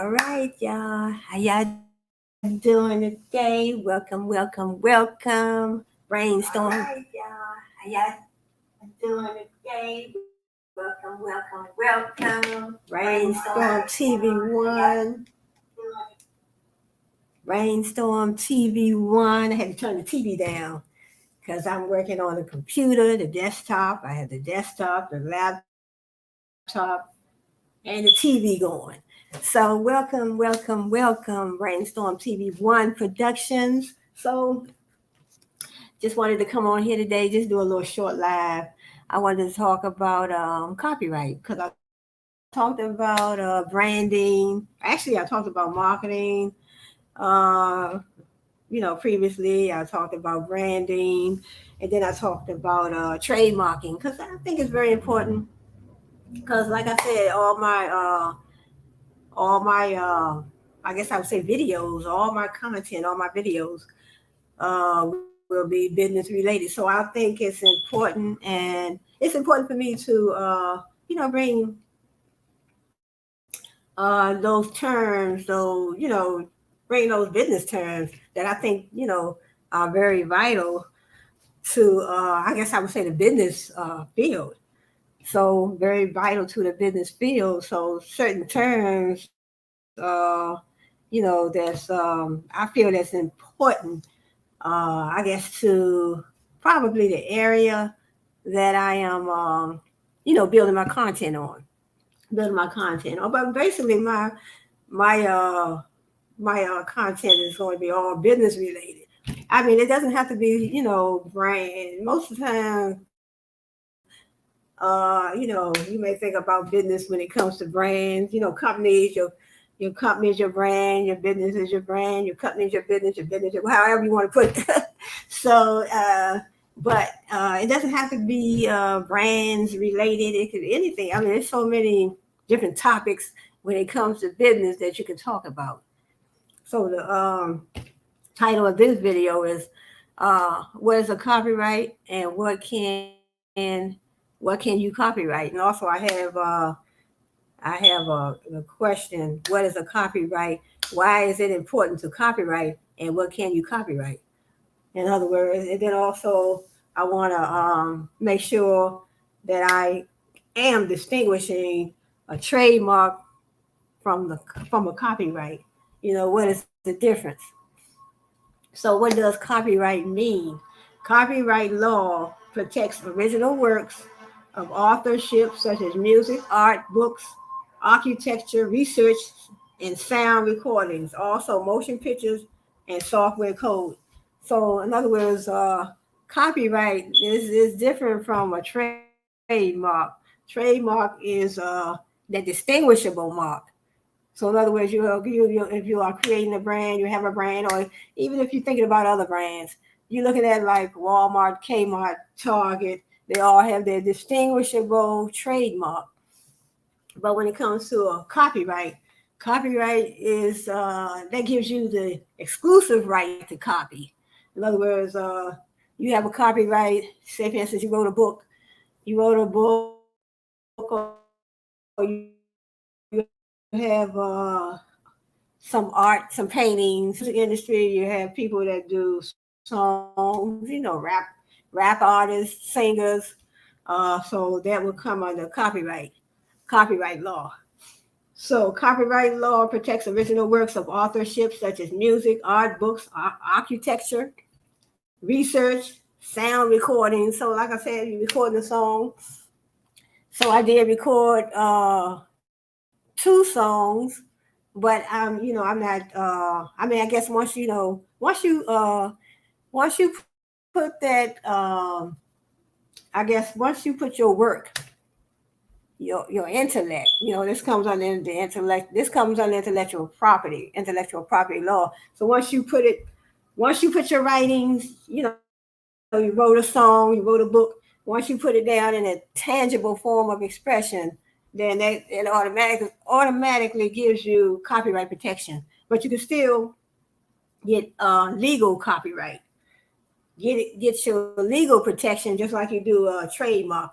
All right, y'all. How y'all doing today? Welcome, welcome, welcome. Brainstorm. All right, y'all. How y'all doing today? Welcome, welcome, welcome. Brainstorm TV1. Brainstorm TV1. I had to turn the TV down because I'm working on the computer, the desktop. I have the desktop, the laptop, and the TV going. So welcome, Brainstorm TV1 Productions. So just wanted to come on here today, just do a little short live. I wanted to talk about copyright because I talked about branding. Actually, I talked about marketing. Uh, previously I talked about branding, and then I talked about trademarking because I think it's very important. Because, like I said, all my I guess I would say videos, all my content, all my videos will be business related. So I think it's important, and it's important for me to bring those terms, bring those business terms that I think are very vital to I guess I would say the business field. So very vital to the business field. So certain terms, that's I feel that's important. I guess to probably the area that I am, building my content on, But basically, my content is going to be all business related. I mean, it doesn't have to be, brand. Most of the time, you may think about business when it comes to brands. Companies, your company is your brand, your business is your brand, your company is your business, however you want to put it. So, but it doesn't have to be brands related. It could be anything. I mean, there's so many different topics when it comes to business that you can talk about. So the title of this video is what is a copyright and what can you copyright? And also I have a question: what is a copyright? Why is it important to copyright? And what can you copyright? In other words, and then also I want to make sure that I am distinguishing a trademark from a copyright. What is the difference? So, what does copyright mean? Copyright law protects original works of authorship such as music, art, books, architecture, research, and sound recordings, also motion pictures and software code. So, in other words, copyright is different from a trademark. Trademark is the distinguishable mark. So in other words, if you are creating a brand, you have a brand, or even if you're thinking about other brands, you're looking at like Walmart, Kmart, Target. They all have their distinguishable trademark. But when it comes to a copyright is that gives you the exclusive right to copy. In other words, you have a copyright. Say, for instance, you wrote a book, or you have some art, some paintings. Music industry, you have people that do songs, rap artists, singers. So that would come under copyright law. So copyright law protects original works of authorship such as music, art, books, architecture, research, sound recording. So like I said, you're recording a song. So I did record two songs, but I'm not. I mean, I guess once you put that, I guess once you put your work, your intellect, this comes under the intellect. This comes under intellectual property law. So once you put your writings, you wrote a song, you wrote a book. Once you put it down in a tangible form of expression, then it automatically gives you copyright protection. But you can still get legal copyright. Get your legal protection just like you do a trademark.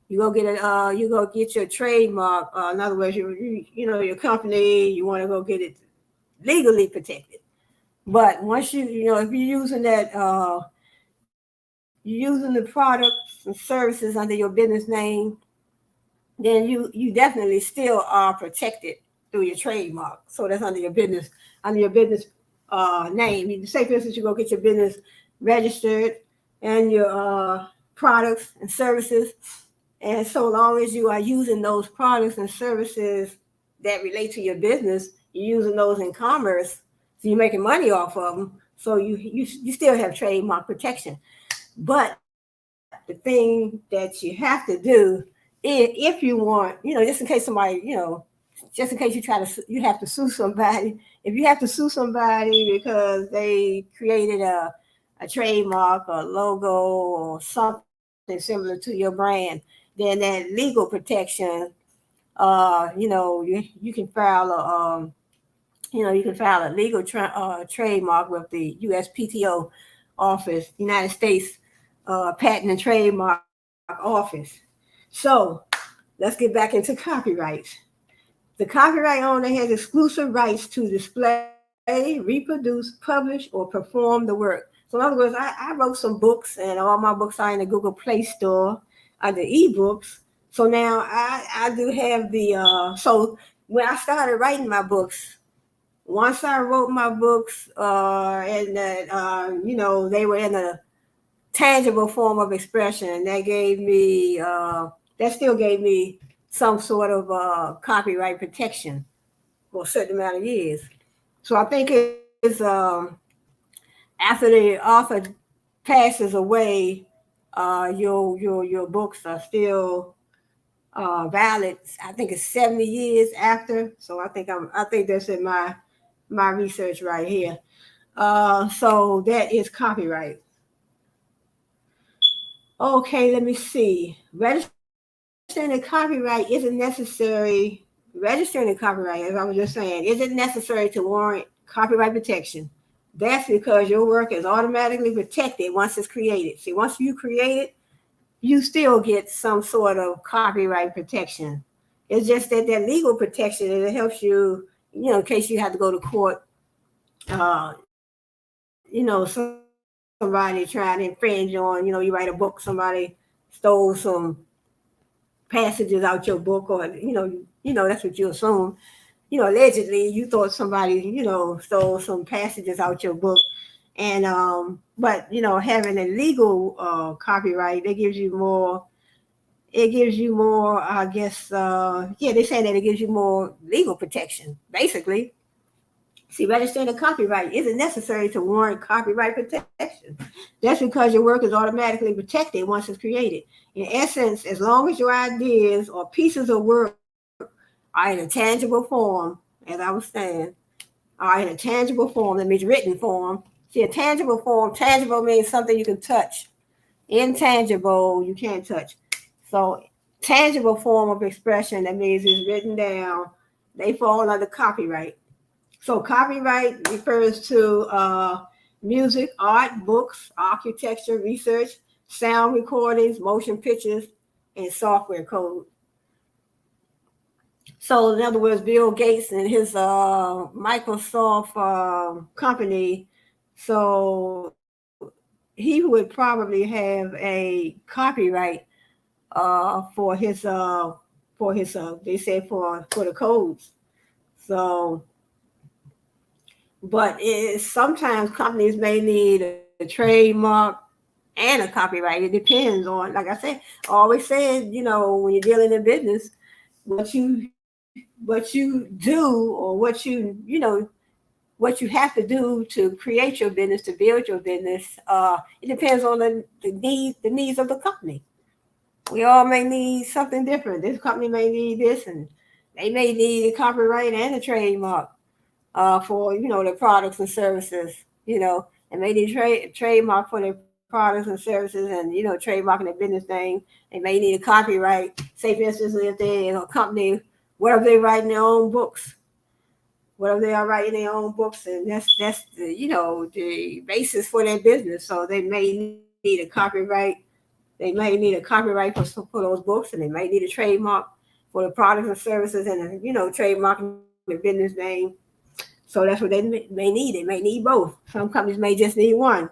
You go get you go get your trademark. In other words, you know, your company, you want to go get it legally protected. But once you know, if you're using that, you're using the products and services under your business name, then you definitely still are protected through your trademark. So that's under your business name. You say, for instance, you go get your business registered and your products and services. And so long as you are using those products and services that relate to your business, you're using those in commerce, so you're making money off of them. So you still have trademark protection. But the thing that you have to do, if you want, you know, just in case somebody, you know, just in case you have to sue somebody. If you have to sue somebody because they created a trademark or logo or something similar to your brand, then that legal protection, you know, you can file a, you know, you can file a legal trademark with the USPTO office, United States Patent and Trademark Office. So let's get back into copyrights. The copyright owner has exclusive rights to display, reproduce, publish, or perform the work. So, in other words, I wrote some books, and all my books are in the Google Play Store under ebooks. So now I do have the, so when I started writing my books, once I wrote my books, and that, you know, they were in a tangible form of expression, that gave me, that still gave me some sort of copyright protection for a certain amount of years. So I think it's after the author passes away, your books are still valid. I think it's 70 years after. So I think that's in my research right here. So that is copyright. Okay, let me see. Registering a copyright isn't necessary. Registering a copyright, as I was just saying, isn't necessary to warrant copyright protection. That's because your work is automatically protected once it's created. See, once you create it, you still get some sort of copyright protection. It's just that that legal protection, it helps you, you know, in case you have to go to court. You know, somebody trying to infringe on, you know, you write a book, somebody stole some passages out your book, or that's what you assume. You know, allegedly you thought somebody, stole some passages out your book. And but having a legal copyright, it gives you more, I guess, yeah, they're saying that it gives you more legal protection, basically. See, registering a copyright isn't necessary to warrant copyright protection. That's because your work is automatically protected once it's created. In essence, as long as your ideas or pieces of work are in a tangible form, as I was saying, are in a tangible form, that means written form. See, a tangible form, tangible means something you can touch. Intangible, you can't touch. So, tangible form of expression, that means it's written down, they fall under copyright. So copyright refers to music, art, books, architecture, research, sound recordings, motion pictures, and software code. So in other words, Bill Gates and his Microsoft company, so he would probably have a copyright for his they say for the codes. So but sometimes companies may need a trademark and a copyright. It depends on, like I said, I always said, when you're dealing in business, what you do, or what you have to do to create your business, to build your business. It depends on the needs of the company. We all may need something different. This company may need this, and they may need a copyright and a trademark for their products and services. And they need trademark for their products and services, and trademarking their business name. They may need a copyright. Say for instance, if they're a company, what if they writing their own books? What if they are writing their own books, and that's the basis for their business. So they may need a copyright They may need a copyright for those books, and they might need a trademark for the products and services, and trademarking the business name. So that's what they may need. They may need both. Some companies may just need one.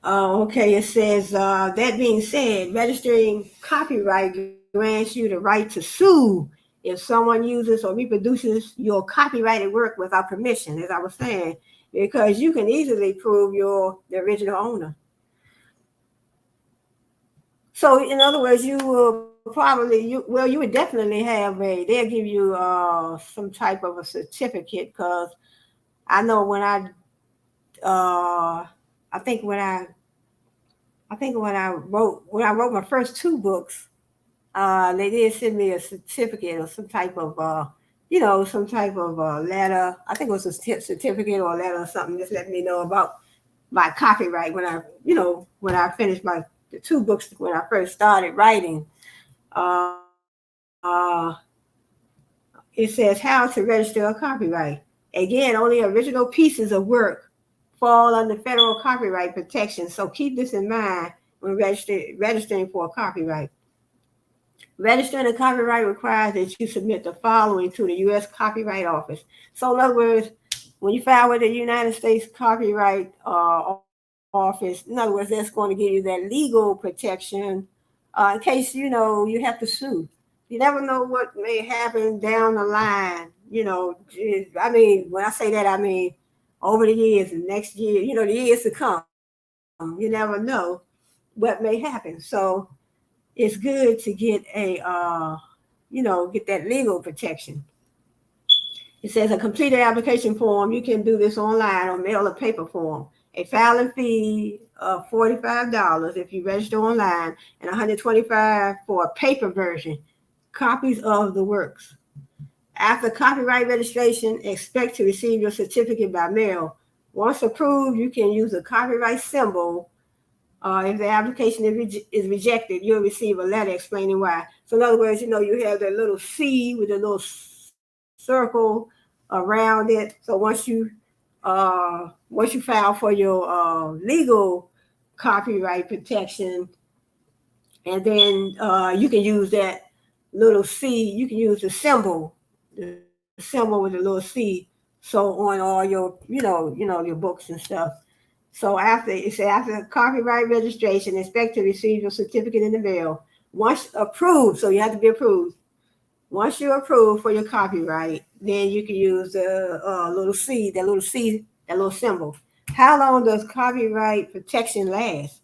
Okay, it says, that being said, registering copyright grants you the right to sue if someone uses or reproduces your copyrighted work without permission, as I was saying, because you can easily prove you're the original owner. So, in other words, you will probably, you would definitely have they'll give you some type of a certificate, because I know when I think when I wrote my first two books, they did send me a certificate or some type of letter. I think it was a certificate or a letter or something, just letting me know about my copyright when I finished the two books when I first started writing. Uh, uh, it says how to register a copyright. Again, only original pieces of work fall under federal copyright protection. So keep this in mind when registering for a copyright. Registering a copyright requires that you submit the following to the U.S. Copyright Office. So, in other words, when you file with the United States Copyright Office, in other words, that's going to give you that legal protection in case you have to sue. You never know what may happen down the line. I mean, when I say that, I mean over the years, the next year, the years to come. You never know what may happen. So it's good to get get that legal protection. It says a completed application form. You can do this online or mail a paper form. A filing fee of $45 if you register online, and $125 for a paper version. Copies of the works. After copyright registration, expect to receive your certificate by mail. Once approved, you can use a copyright symbol. If the application is rejected, you'll receive a letter explaining why. So in other words, you have that little C with a little circle around it. So once you file for your legal copyright protection, and then you can use that little C. You can use the symbol with the little C. So on all your your books and stuff. So after copyright registration, expect to receive your certificate in the mail. Once approved, so you have to be approved. Once you're approved for your copyright, then you can use the little C, that little symbol. How long does copyright protection last?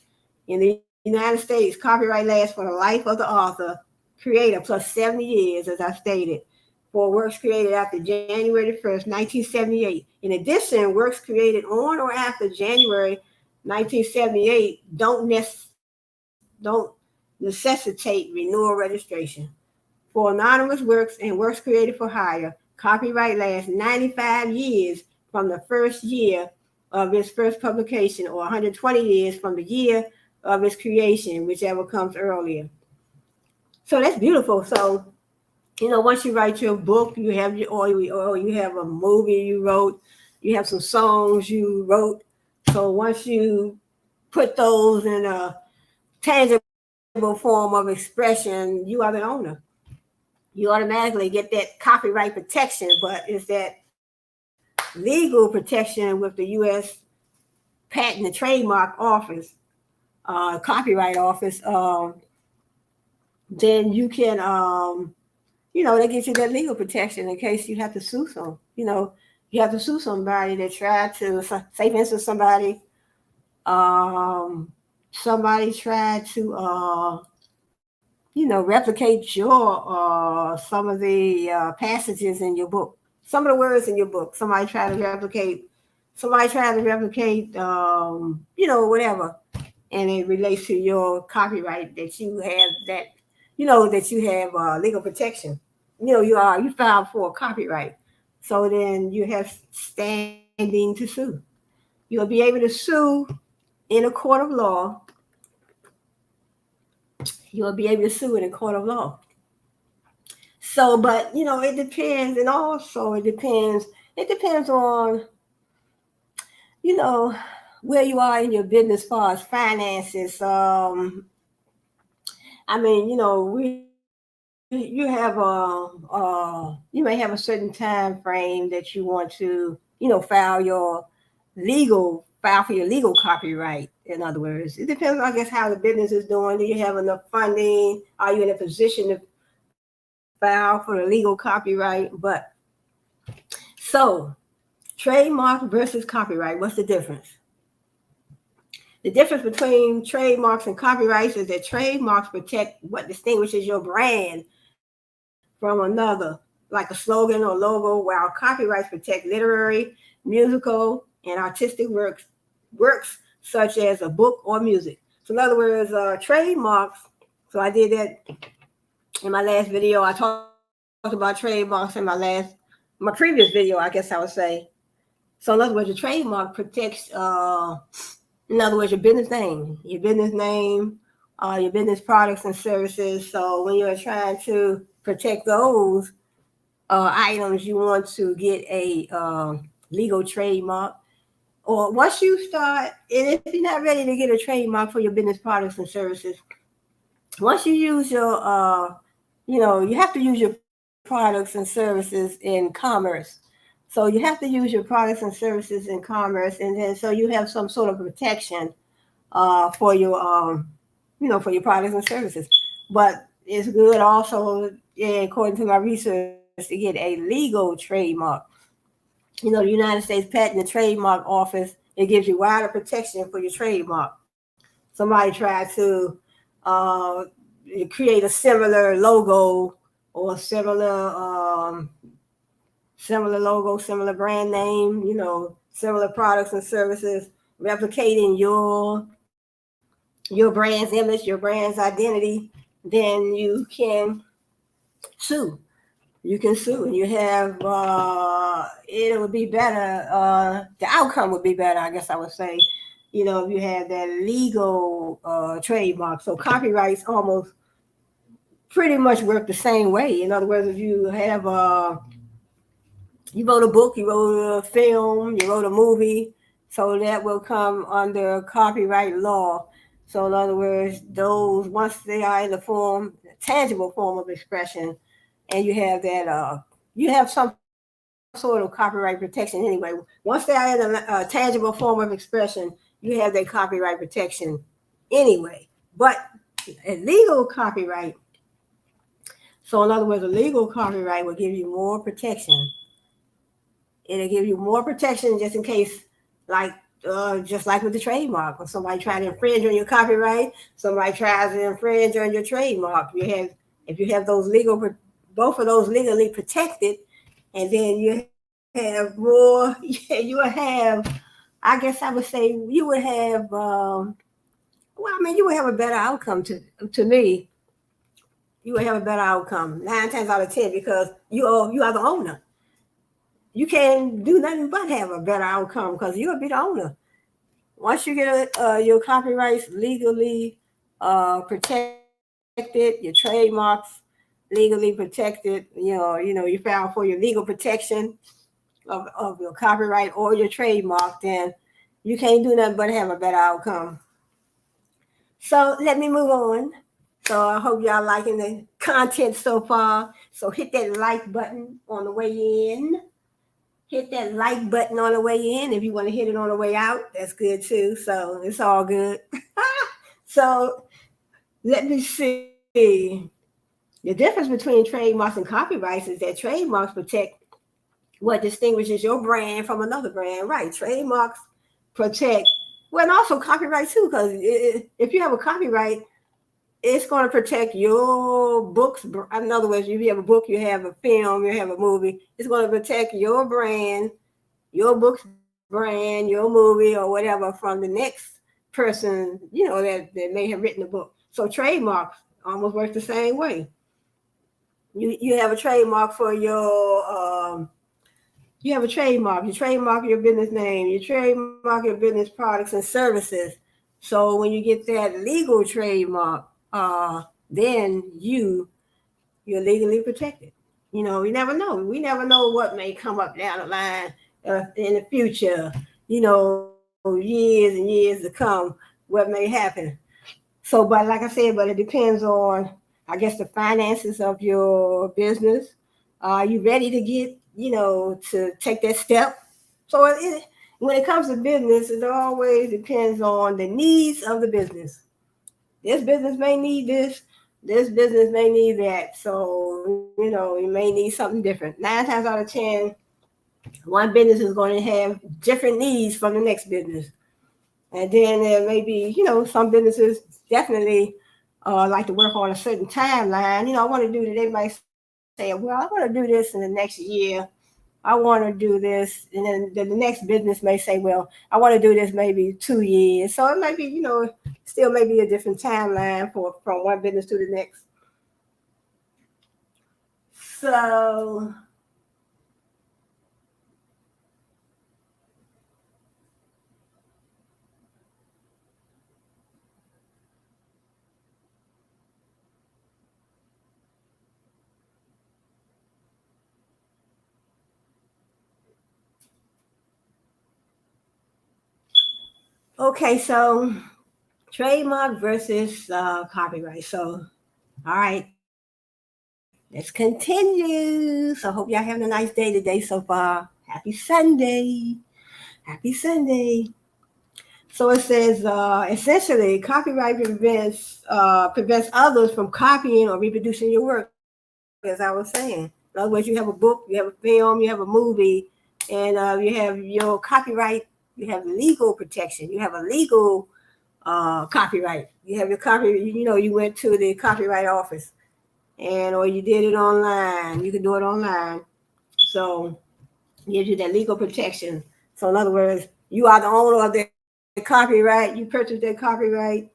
In the United States, copyright lasts for the life of the author, creator, plus 70 years, as I stated, for works created after January 1st, 1978. In addition, works created on or after January 1978 don't necessitate renewal registration. For anonymous works and works created for hire, copyright lasts 95 years from the first year of its first publication, or 120 years from the year of its creation, whichever comes earlier. So that's beautiful. So once you write your book, you have or you have a movie you wrote, you have some songs you wrote. So once you put those in a tangible form of expression, you are the owner. You automatically get that copyright protection, but it's that legal protection with the U.S. Patent and Trademark Office, Copyright Office. Then you can that gives you that legal protection in case you have to sue you have to sue somebody that tried to, say for instance, somebody tried to replicate your some of the passages in your book, some of the words in your book. Somebody tried to replicate whatever, and it relates to your copyright that you have legal protection. You filed for a copyright, so then you have standing to sue. You'll be able to sue in a court of law. You'll be able to sue in a court of law. So, but it depends, and also it depends on where you are in your business as far as finances. I mean, you have you may have a certain time frame that you want to, file for your legal copyright. In other words, it depends, I guess, how the business is doing. Do you have enough funding? Are you in a position to file for the legal copyright? But so trademark versus copyright, what's the difference? The difference between trademarks and copyrights is that trademarks protect what distinguishes your brand from another, like a slogan or logo, while copyrights protect literary, musical, and artistic works such as a book or music. So in other words, trademarks. So I did that in my last video. I talked about trademarks in my previous video, I guess I would say. So in other words, your trademark protects, in other words, your business products and services. So when you're trying to protect those items, you want to get a legal trademark. Or once you start, and if you're not ready to get a trademark for your business products and services, once you use you have to use your products and services in commerce. So you have to use your products and services in commerce, and then so you have some sort of protection for your for your products and services. But it's good also, according to my research, to get a legal trademark. The United States Patent and Trademark Office, it gives you wider protection for your trademark. Somebody tried to uh, create a similar logo or similar logo, similar brand name, similar products and services, replicating your brand's image, your brand's identity, then you can sue. You can sue, and you have it would be better. The outcome would be better, I guess I would say. If you have that legal trademark. So copyrights almost pretty much work the same way. In other words, if you have you wrote a book, you wrote a film, you wrote a movie, so that will come under copyright law. So in other words, those, once they are in the tangible form of expression, and you have some sort of copyright protection anyway. Once they are in a tangible form of expression, you have that copyright protection anyway. But a legal copyright, so in other words, a legal copyright will give you more protection. It'll give you more protection just in case, like just like with the trademark, when somebody tries to infringe on your copyright, somebody tries to infringe on your trademark. If you have both of those legally protected, and then you have more, you will have, I guess I would say, you would have, you would have a better outcome to me. You would have a better outcome 9 times out of 10 because you are the owner. You can't do nothing but have a better outcome because you'll be the owner. Once you get your copyrights legally protected, your trademarks legally protected, you file for your legal protection of your copyright or your trademark, then you can't do nothing but have a better outcome. So let me move on. So I hope y'all liking the content so far. So hit that like button on the way in. Hit that like button on the way in. If you want to hit it on the way out, that's good too. So it's all good. So let me see. The difference between trademarks and copyrights is that trademarks protect what distinguishes your brand from another brand. Right. Trademarks protect, well, and also copyright too, because if you have a copyright, it's going to protect your books. In other words, if you have a book, you have a film, you have a movie, it's going to protect your brand, your book's brand, your movie, or whatever from the next person, that may have written the book. So trademarks almost work the same way. You have a trademark for your you have a trademark. You trademark your business name. You trademark your business products and services. So when you get that legal trademark, then you're legally protected. You never know. We never know what may come up down the line in the future. years and years to come, what may happen. So, but like I said, but it depends on, I guess, the finances of your business. Are you ready to get, to take that step? So when it comes to business, it always depends on the needs of the business. This business may need this business may need that. So, you may need something different. 9 times out of 10, one business is going to have different needs from the next business. And then there may be, some businesses definitely like to work on a certain timeline. I want to do that. They might say, well, I want to do this in the next year. I want to do this. And then the next business may say, well, I want to do this maybe 2 years. So it might be, still maybe a different timeline from one business to the next. So okay, so trademark versus copyright. So, all right, let's continue. So, hope y'all having a nice day today so far. Happy Sunday. Happy Sunday. So it says essentially, copyright prevents others from copying or reproducing your work, as I was saying. In other words, you have a book, you have a film, you have a movie, and you have your copyright. You have legal protection. You have a legal copyright. You have your copy. You went to the copyright office, or you did it online. You can do it online. So it gives you that legal protection. So in other words, you are the owner of the copyright. You purchased that copyright.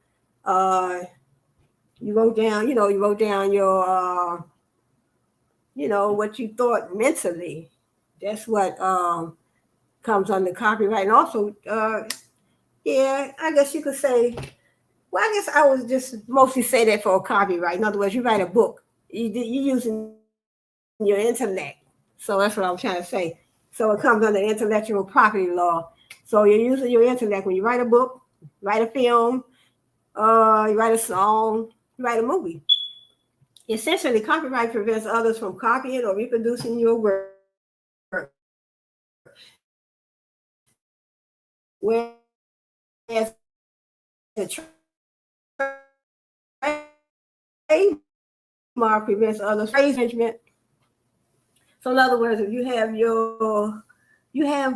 You wrote down. You wrote down your. What you thought mentally. That's what comes under copyright, and also, yeah, I guess you could say. Well, I guess I would just mostly say that for a copyright. In other words, you write a book, you're using your intellect. So that's what I'm trying to say. So it comes under intellectual property law. So you're using your intellect when you write a book, write a film, you write a song, you write a movie. Essentially, copyright prevents others from copying or reproducing your work. Whereas the trademark prevents others from infringement. So in other words, if you have you have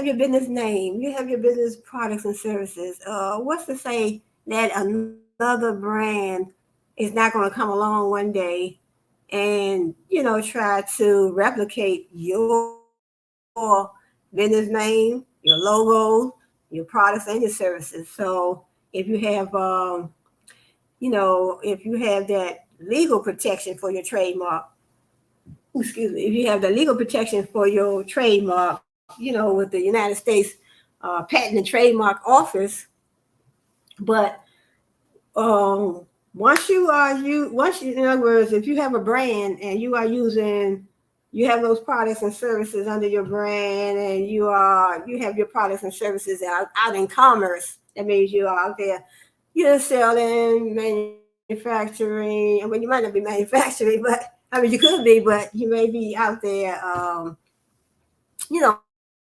your business name, you have your business products and services. What's to say that another brand is not going to come along one day and try to replicate your business name, your logo, your products and your services. So if you have if you have that legal protection for your trademark, excuse me, if you have the legal protection for your trademark, with the United States Patent and Trademark Office, but once you, in other words, if you have a brand and you have those products and services under your brand, and you have your products and services out in commerce, that means you are out there, you're selling, manufacturing. I mean, you might not be manufacturing, but I mean, you could be, but you may be out there,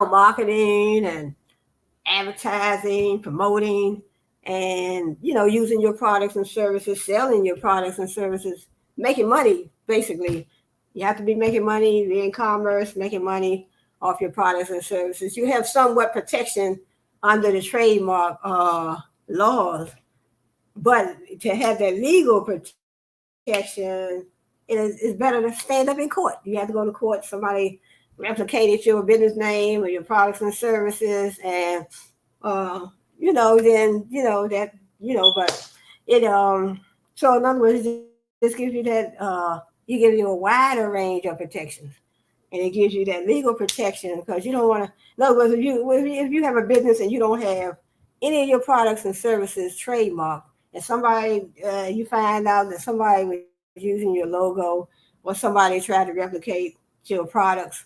marketing and advertising, promoting, and using your products and services, selling your products and services, making money. Basically, you have to be making money, be in commerce, making money off your products and services. You have somewhat protection under the trademark laws, but to have that legal protection, it's better to stand up in court. You have to go to court. Somebody replicated your business name or your products and services, and then that but it so in other words, this gives you that you give you a wider range of protections, and it gives you that legal protection, because you don't want to. In other words, if you have a business and you don't have any of your products and services trademarked, and somebody you find out that somebody was using your logo, or somebody tried to replicate your products,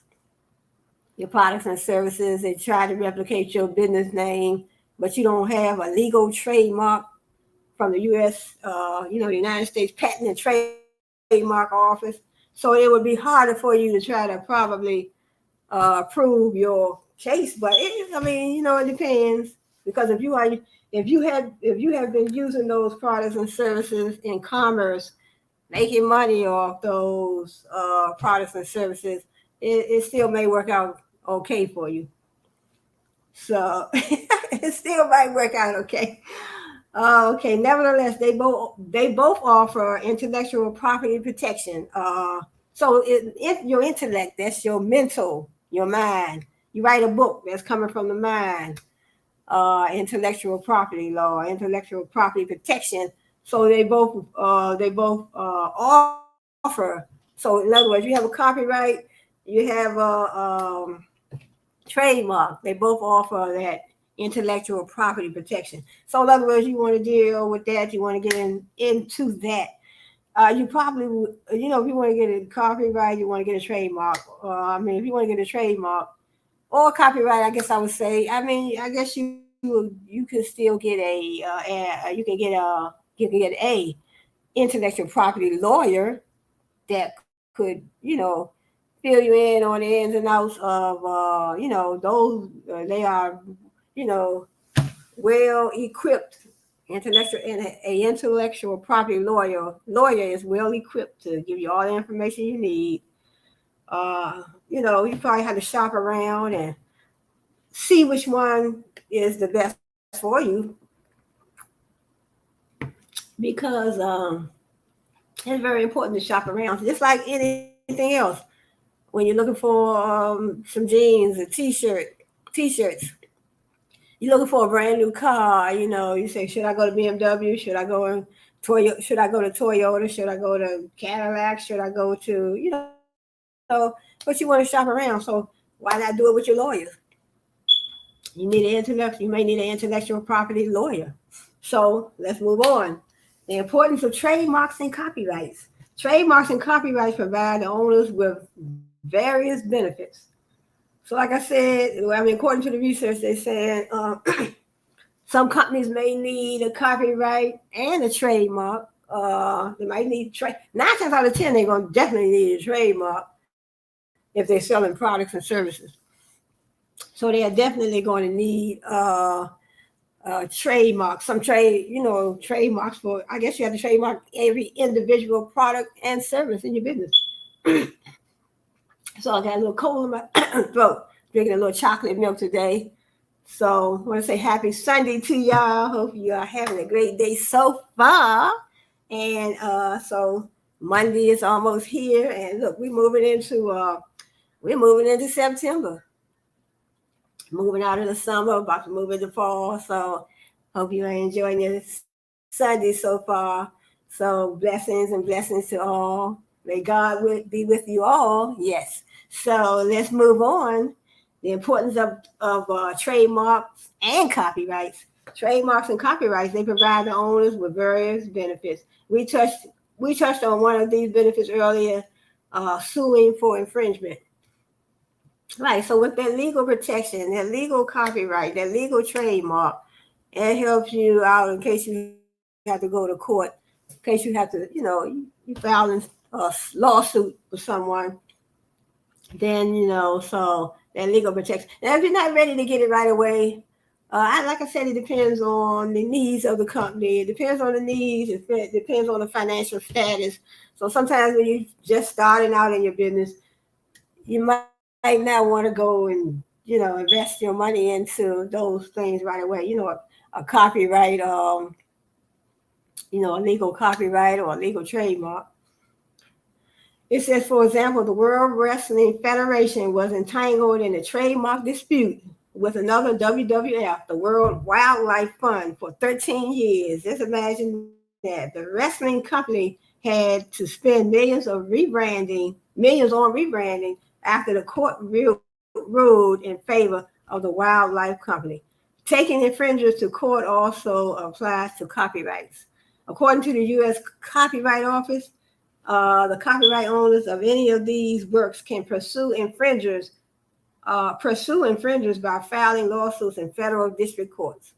your products and services. They try to replicate your business name, but you don't have a legal trademark from the U.S., the United States Patent and Trademark Office. So it would be harder for you to try to probably prove your case. But it depends, because if you have been using those products and services in commerce, making money off those products and services, it still may work out okay for you. So it still might work out okay. Okay. Nevertheless, they both offer intellectual property protection. Your intellect, that's your mental, your mind. You write a book that's coming from the mind. Intellectual property law, intellectual property protection. So they both offer. So in other words, you have a copyright, you have a trademark. They both offer that intellectual property protection. So in other words, you want to deal with that. You want to get into that. You probably, if you want to get a copyright, you want to get a trademark. If you want to get a trademark or copyright, I guess I would say. I guess you can still get a intellectual property lawyer that could fill you in on the ins and outs of those. They are you know well equipped. Intellectual property lawyer is well equipped to give you all the information you need. You probably have to shop around and see which one is the best for you, because it's very important to shop around, just like anything else. When you're looking for some jeans, a t-shirts, you're looking for a brand new car. You say, should I go to BMW? Should I go in Toyota? Should I go to Toyota? Should I go to Cadillac? Should I go to but you want to shop around. So why not do it with your lawyers? You may need an intellectual property lawyer. So let's move on. The importance of trademarks and copyrights. Trademarks and copyrights provide the owners with various benefits. So, like I said, according to the research, they said some companies may need a copyright and a trademark. They might need 9 times out of 10, they're going to definitely need a trademark if they're selling products and services. So they are definitely going to need trademarks, some trademarks for. I guess you have to trademark every individual product and service in your business. So I got a little cold in my throat, drinking a little chocolate milk today. So I want to say happy Sunday to y'all. Hope you are having a great day so far. And so Monday is almost here, and look, we're moving into September. Moving out of the summer, about to move into fall. So hope you are enjoying your Sunday so far. So blessings to all. May God be with you all. Yes. So let's move on. The importance of trademarks and copyrights. Trademarks and copyrights, they provide the owners with various benefits. We touched on one of these benefits earlier, suing for infringement. Right. So with that legal protection, that legal copyright, that legal trademark, it helps you out in case you have to go to court, in case you have to, you file a lawsuit for someone. Then, so that legal protection. Now, if you're not ready to get it right away, like I said, it depends on the needs of the company. It depends on the needs. It depends on the financial status. So sometimes when you're just starting out in your business, you might not want to go and invest your money into those things right away. A copyright, a legal copyright or a legal trademark. It says, for example, the World Wrestling Federation was entangled in a trademark dispute with another WWF, the World Wildlife Fund, for 13 years. Just imagine that. The wrestling company had to spend millions on rebranding after the court ruled in favor of the wildlife company. Taking infringers to court also applies to copyrights. According to the U.S. Copyright Office, the copyright owners of any of these works can pursue infringers pursue infringers by filing lawsuits in federal district courts.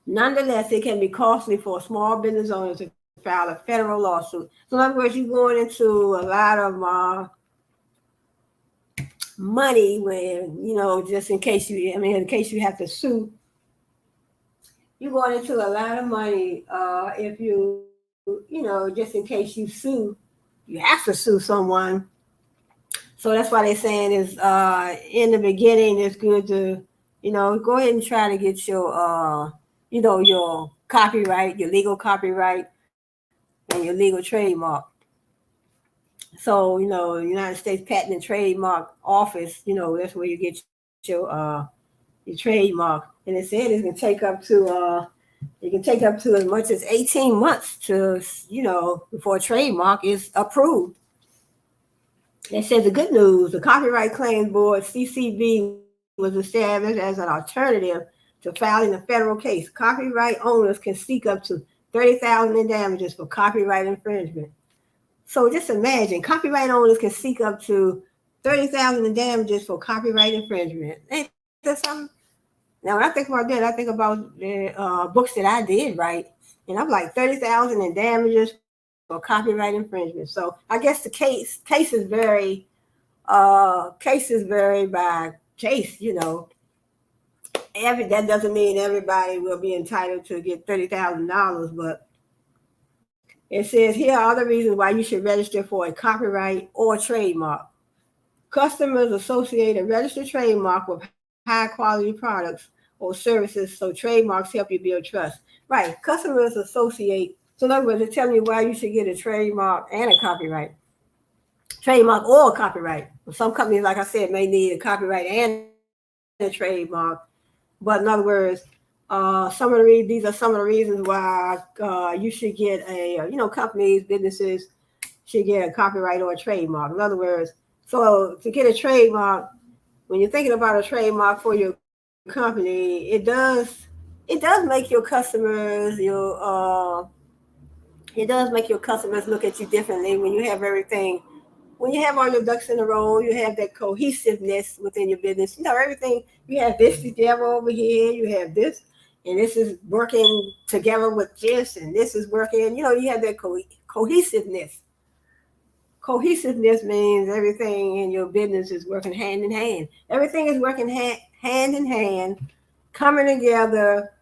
Nonetheless, it can be costly for small business owners to file a federal lawsuit. So in other words, you're going into a lot of money when, just in case in case you have to sue, you're going into a lot of money if just in case you sue, you have to sue someone. So that's why they're saying is in the beginning, it's good to, go ahead and try to get your, your copyright, your legal copyright, and your legal trademark. So, United States Patent and Trademark Office, that's where you get your trademark. And it said it can take up to as much as 18 months to, before a trademark is approved. They said the good news, the Copyright Claims Board, CCB, was established as an alternative to filing a federal case. Copyright owners can seek up to $30,000 in damages for copyright infringement. So just imagine, copyright owners can seek up to $30,000 in damages for copyright infringement. Ain't that something? Now, when I think about that, I think about the books that I did write, and I'm like $30,000 in damages for copyright infringement. So I guess the cases vary by case. That doesn't mean everybody will be entitled to get $30,000, but it says here are the reasons why you should register for a copyright or trademark. Customers associate a registered trademark with high quality products or services, so trademarks help you build trust. Right, customers associate. So in other words, they're telling you why you should get a trademark and a copyright. Trademark or a copyright. Some companies, like I said, may need a copyright and a trademark. But in other words, these are some of the reasons why you should get companies, businesses should get a copyright or a trademark. In other words, so to get a trademark, when you're thinking about a trademark for your company, it does make your customers look at you differently when you have everything. When you have all your ducks in a row, you have that cohesiveness within your business. Everything, you have this together over here, you have this, and this is working together with this, and this is working. You have that cohesiveness. Cohesiveness means everything in your business is working hand in hand. Everything is working hand in hand, coming together,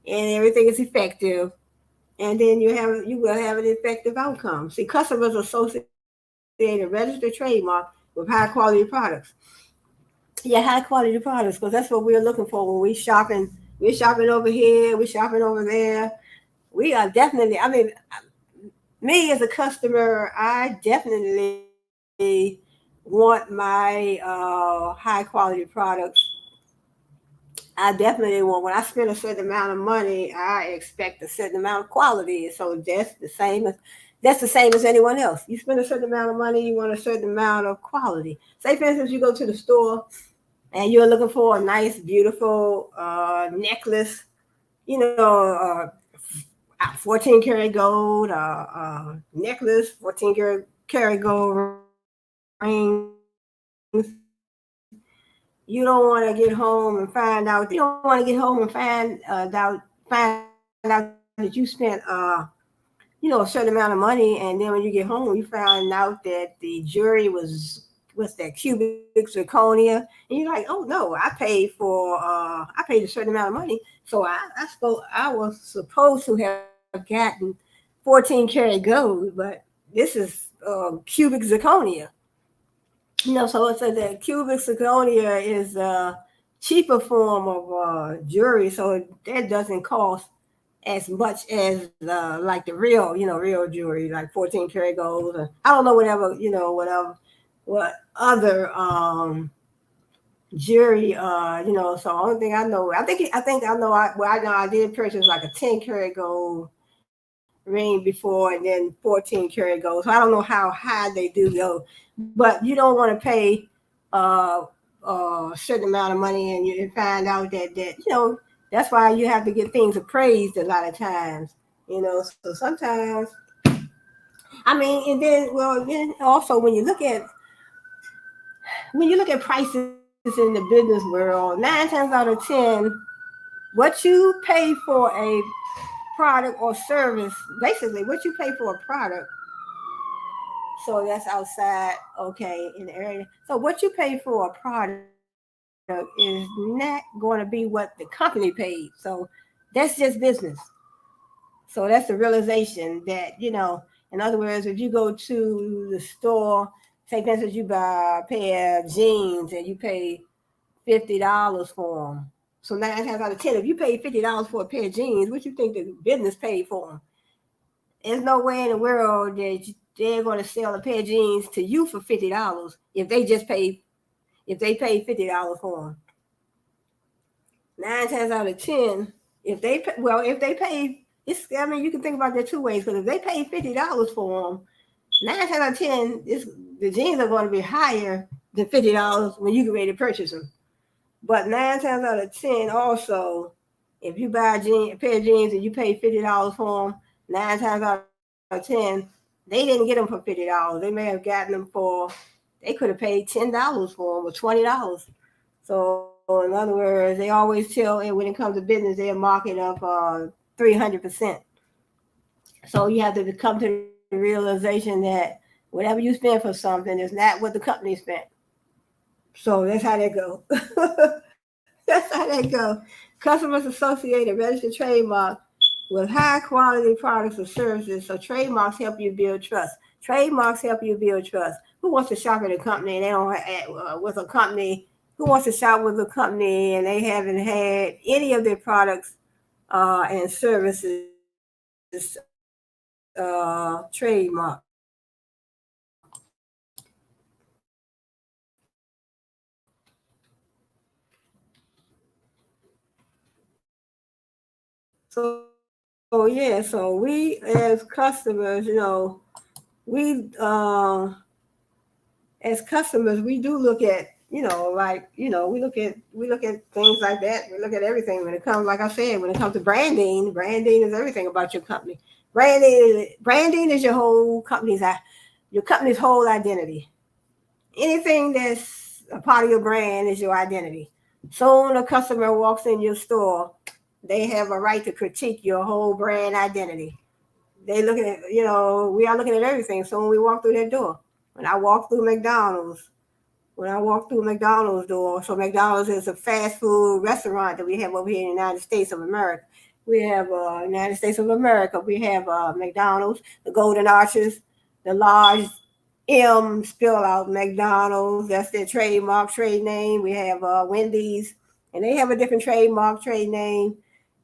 and everything is effective. And then you will have an effective outcome. See, customers associate a registered trademark with high quality products. Yeah, high quality products, because that's what we're looking for when we're shopping. We're shopping over here, we're shopping over there. We are definitely, me as a customer, I definitely want my high quality products. I definitely want, when I spend a certain amount of money, I expect a certain amount of quality. So that's the same as anyone else. You spend a certain amount of money, you want a certain amount of quality. Say, for instance, you go to the store and you're looking for a nice, beautiful necklace, 14 karat gold necklace, 14 karat gold rings. You don't want to get home and find out. You don't want to get home and find out that you spent a certain amount of money, and then when you get home, you find out that the jewelry was that cubic zirconia, and you're like, oh no, I paid a certain amount of money, so I was supposed to have gotten 14 karat gold, but this is cubic zirconia. So it says that cubic zirconia is a cheaper form of jewelry, so that doesn't cost as much as like the real jewelry, like 14 karat gold. Or, I don't know what other jewelry. So the only thing I know, I think I know. I did purchase like a 10 karat gold ring before, and then 14 karat gold. So I don't know how high they do go, but you don't want to pay a certain amount of money and you find out that that's why you have to get things appraised a lot of times. So sometimes, and then also when you look at prices in the business world, 9 times out of 10, what you pay for a product or service, basically what you pay for a product, so that's outside, okay, in the area. So what you pay for a product is not going to be what the company paid. So that's just business. So that's the realization that, in other words, if you go to the store, say for instance, you buy a pair of jeans and you pay $50 for them. So 9 times out of 10, if you pay $50 for a pair of jeans, what you think the business paid for them? There's no way in the world that they're going to sell a pair of jeans to you for $50 if they pay $50 for them. 9 times out of 10, if they pay, you can think about that two ways. Because if they pay $50 for them, 9 times out of 10, the jeans are going to be higher than $50 when you get ready to purchase them. But 9 times out of 10, also, if you buy a pair of jeans and you pay $50 for them, 9 times out of 10, they didn't get them for $50. They may have gotten them they could have paid $10 for them or $20. So in other words, they always tell, and when it comes to business, they'll mark it up 300%. So you have to come to the realization that whatever you spend for something is not what the company spent. So that's how that go. That's how that go. Customers associate a registered trademark with high quality products or services. So trademarks help you build trust. Trademarks help you build trust. Who wants to shop at a company and they don't with a company? Who wants to shop with a company and they haven't had any of their products and services trademark? So we as customers, we as customers we do look at, we look at things like that. We look at everything when it comes, like I said, when it comes to branding. Branding is everything about your company. Branding is your company's whole identity. Anything that's a part of your brand is your identity. So when a customer walks in your store, they have a right to critique your whole brand identity. They looking at, we are looking at everything. So when we walk through that door, when I walk through McDonald's door, so McDonald's is a fast food restaurant that we have over here in the United States of America. We have United States of America. We have McDonald's, the Golden Arches, the large M spell out McDonald's. That's their trademark trade name. We have Wendy's, and they have a different trademark trade name.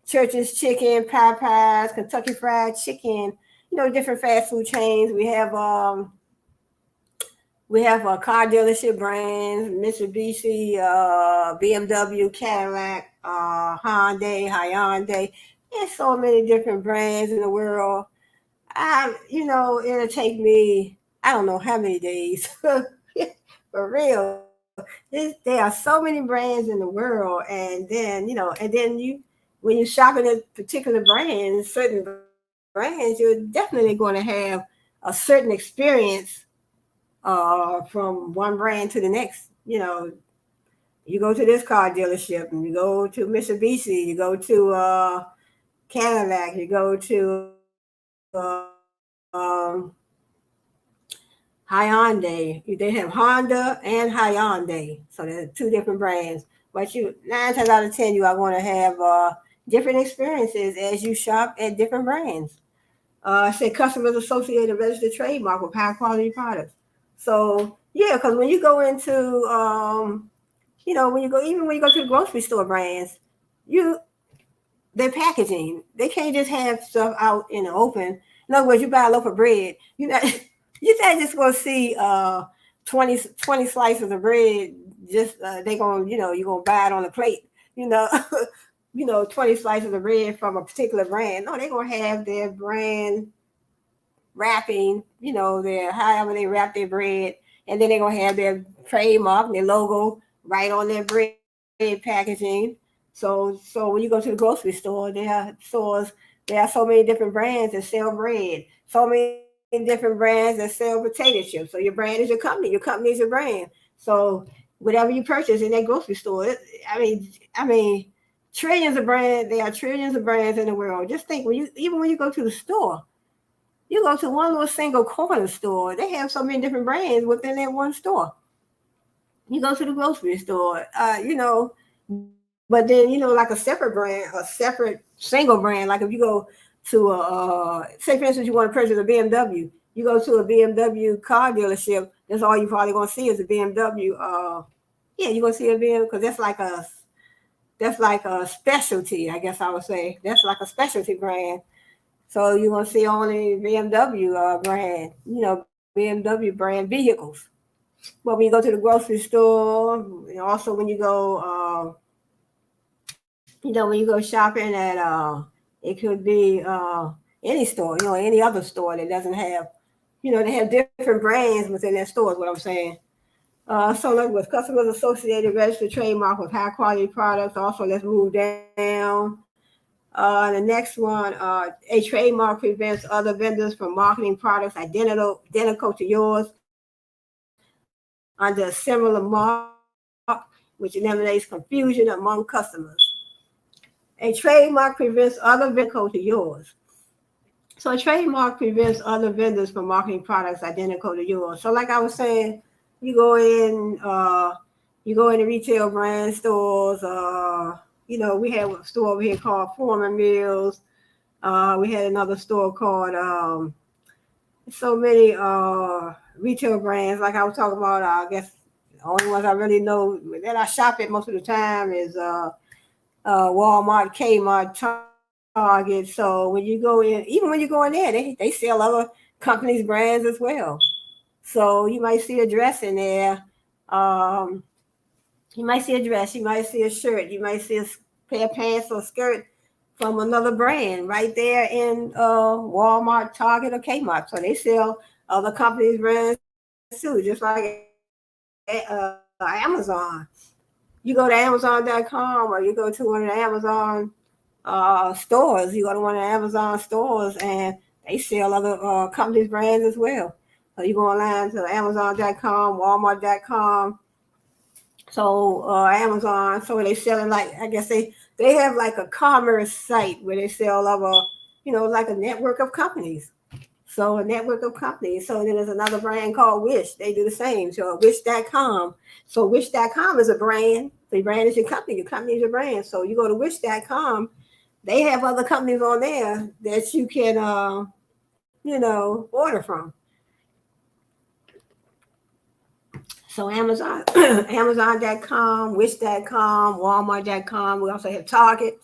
Church's Chicken, Popeyes, Kentucky Fried Chicken, different fast food chains. We have car dealership brands, Mitsubishi, BMW, Cadillac, Hyundai. There's so many different brands in the world. It'll take me, I don't know how many days, for real. There are so many brands in the world, and then when you're shopping at particular brands, certain brands, you're definitely going to have a certain experience from one brand to the next. You go to this car dealership, and you go to Mitsubishi, you go to Cadillac, you go to Hyundai. They have Honda and Hyundai, so they're two different brands. But 9 times out of 10, you are going to have different experiences as you shop at different brands. Say customers associate a registered trademark with high quality products. So because when you go into, when you go to the grocery store brands, their packaging, they can't just have stuff out in the open. In other words, you buy a loaf of bread, you're not just going to see 20 slices of bread. Just you're going to buy it on a plate. 20 slices of bread from a particular brand. No, they're going to have their brand wrapping, however they wrap their bread, and then they're going to have their trademark, their logo right on their bread packaging. So when you go to the grocery store, there are so many different brands that sell bread, so many different brands that sell potato chips. So your brand is your company is your brand. So whatever you purchase in that grocery store. I mean, trillions of brands. There are trillions of brands in the world. Just think even when you go to the store, you go to one little single corner store. They have so many different brands within that one store. You go to the grocery store, but then like a separate brand, a separate single brand. Like if you go to say for instance, you want to purchase a BMW, you go to a BMW car dealership. That's all you probably gonna see is a BMW. Yeah, you're gonna see a BMW because that's like a specialty. I guess I would say that's like a specialty brand. So you're gonna see only BMW brand, BMW brand vehicles. But when you go to the grocery store, and also when you go, when you go shopping at, it could be any store, any other store that doesn't have, they have different brands within their stores. What I'm saying. So like with customers associated registered trademark with high quality products. Also, let's move down. The next one, a trademark prevents other vendors from marketing products identical to yours under a similar mark, which eliminates confusion among customers. A trademark prevents other vendors to yours. So a trademark prevents other vendors from marketing products identical to yours. So like I was saying, you go in the retail brand stores. We have a store over here called Foreman Mills. We had another store called so many retail brands. Like I was talking about, I guess the only ones I really know that I shop at most of the time is Walmart, Kmart, Target. So when you go in, even when you go in there, they sell other companies' brands as well. So you might see a dress in there. You might see a dress, you might see a shirt, you might see a pair of pants or skirt from another brand right there in Walmart, Target, or Kmart. So they sell other companies' brands too, just like Amazon. You go to Amazon.com or you go to one of the Amazon stores. You go to one of the Amazon stores and they sell other companies' brands as well. So you go online to Amazon.com, Walmart.com. So Amazon, so they selling like I guess they have like a commerce site where they sell other, like a network of companies. So a network of companies. So then there's another brand called Wish. They do the same. So Wish.com. So Wish.com is a brand. The brand is your company. Your company is your brand. So you go to Wish.com. They have other companies on there that you can, order from. So Amazon, Amazon.com, Wish.com, Walmart.com. We also have Target.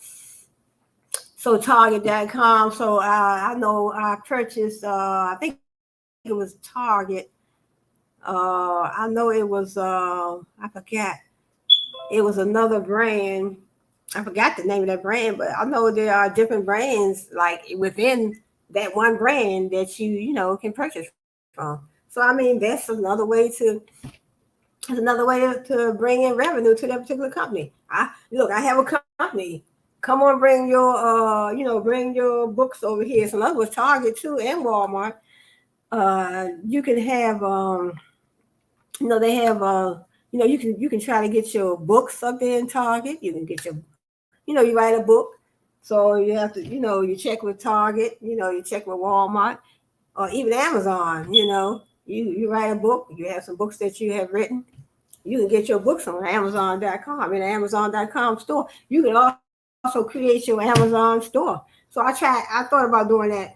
So Target.com. So I know I purchased, I think it was Target. I know it was, I forgot. It was another brand. I forgot the name of that brand, but I know there are different brands like within that one brand that you can purchase from. So I mean, that's another way to bring in revenue to that particular company. I have a company. Come on, bring your books over here. So that was Target too and Walmart. You can have, they have, you can try to get your books up there in Target. You can get you write a book. So you have to, you check with Target, you check with Walmart or even Amazon, you write a book. You have some books that you have written. You can get your books on Amazon.com in the Amazon.com store. You can also create your Amazon store. So I thought about doing that,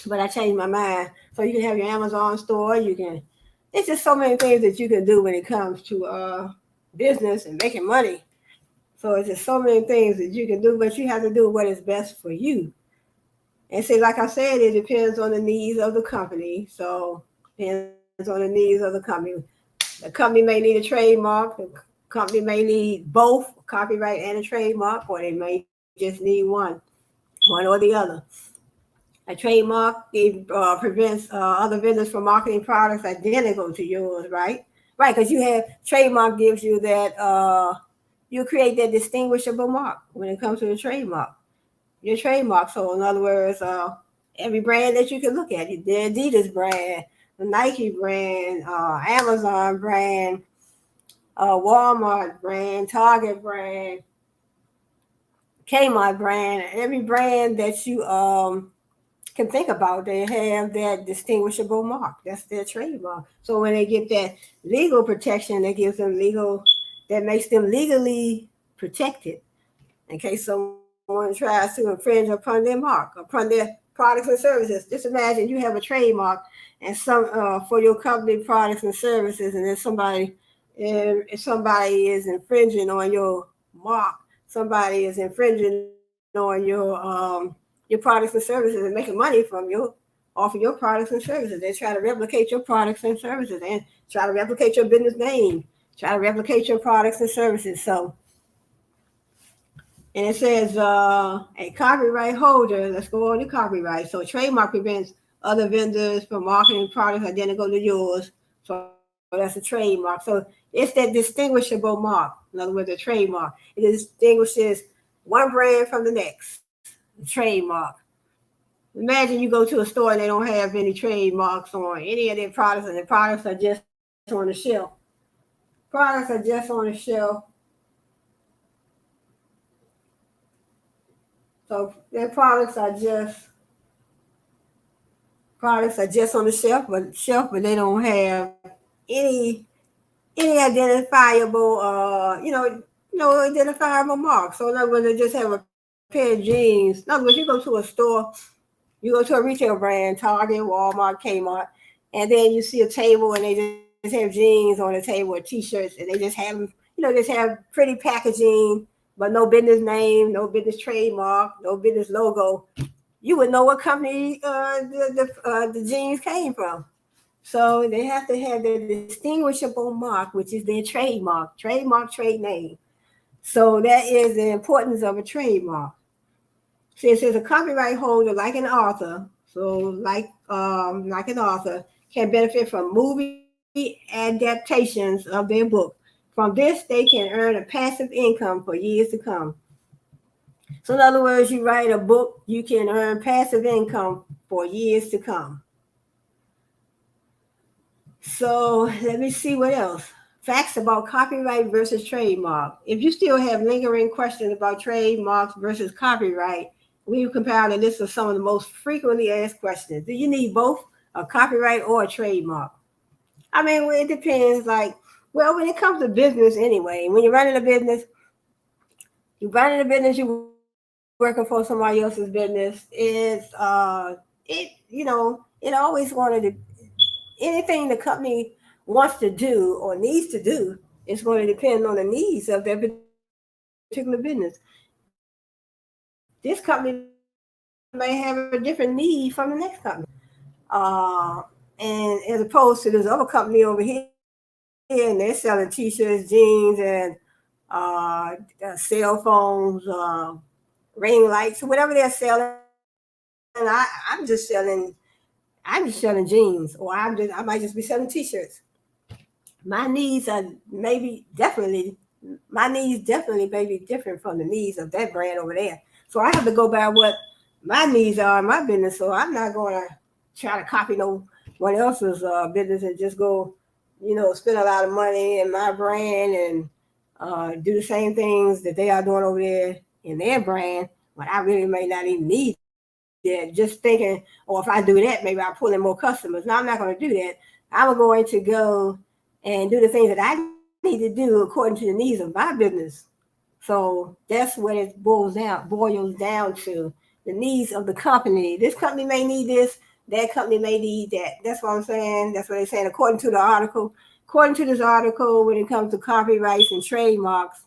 but I changed my mind. So you can have your Amazon store. It's just so many things that you can do when it comes to business and making money. So it's just so many things that you can do, but you have to do what is best for you. And see, like I said, it depends on the needs of the company. So it depends on the needs of the company. The company may need a trademark. The company may need both copyright and a trademark, or they may just need one or the other. A trademark prevents other vendors from marketing products identical to yours, right? Right, because you have trademark gives you that you create that distinguishable mark when it comes to the trademark. Your trademark. So in other words, every brand that you can look at, the Adidas brand, the Nike brand, Amazon brand, Walmart brand, Target brand, Kmart brand, every brand that you can think about, they have that distinguishable mark. That's their trademark. So when they get that legal protection, that gives them legal, that makes them legally protected in case someone tries to infringe upon their mark, upon their products and services. Just imagine you have a trademark and some for your company products and services, and then if somebody is infringing on your mark, somebody is infringing on your products and services and making money from you off of your products and services. They try to replicate your products and services and try to replicate your business name, try to replicate your products and services. So, and it says a copyright holder. Let's go on to copyright. So, trademark prevents other vendors from marketing products identical to yours. So that's a trademark. So it's that distinguishable mark. In other words, a trademark. It distinguishes one brand from the next. Trademark. Imagine you go to a store and they don't have any trademarks on any of their products, and the products are just on the shelf. Products are just on the shelf. So their products are just on the shelf, but they don't have any any identifiable no identifiable mark. So in other words, they just have a pair of jeans. In other words, you go to a store, you go to a retail brand, Target, Walmart, Kmart, and then you see a table and they just have jeans on the table or t-shirts, and they just have them, just have pretty packaging, but no business name, no business trademark, no business logo. You would know what company the jeans came from. So they have to have their distinguishable mark, which is their trademark, trade name. So that is the importance of a trademark. See, it says a copyright holder, like an author, so like an author, can benefit from movie adaptations of their book. From this, they can earn a passive income for years to come. So, in other words, you write a book, you can earn passive income for years to come. So let me see what else. Facts about copyright versus trademark. If you still have lingering questions about trademarks versus copyright, we compiled a list of some of the most frequently asked questions. Do you need both a copyright or a trademark? I mean, well, it depends. Like, well, when it comes to business anyway, when you're working for somebody else's business, it always wanted to anything the company wants to do or needs to do is going to depend on the needs of that particular business. This company may have a different need from the next company. And as opposed to this other company over here, and they're selling t-shirts, jeans, and cell phones, ring lights, whatever they're selling. I'm just selling jeans, or I might just be selling t-shirts. My needs are my needs definitely may be different from the needs of that brand over there. So I have to go by what my needs are in my business. So I'm not going to try to copy no one else's business and just go, spend a lot of money in my brand and do the same things that they are doing over there in their brand when I really may not even need that. Just thinking, or if I do that, maybe I'll pull in more customers. No, I'm not going to do that. I'm going to go and do the things that I need to do according to the needs of my business. So that's what it boils down to the needs of the company. This company may need this, that company may need that. That's what I'm saying. That's what they're saying according to the article. According to this article, when it comes to copyrights and trademarks,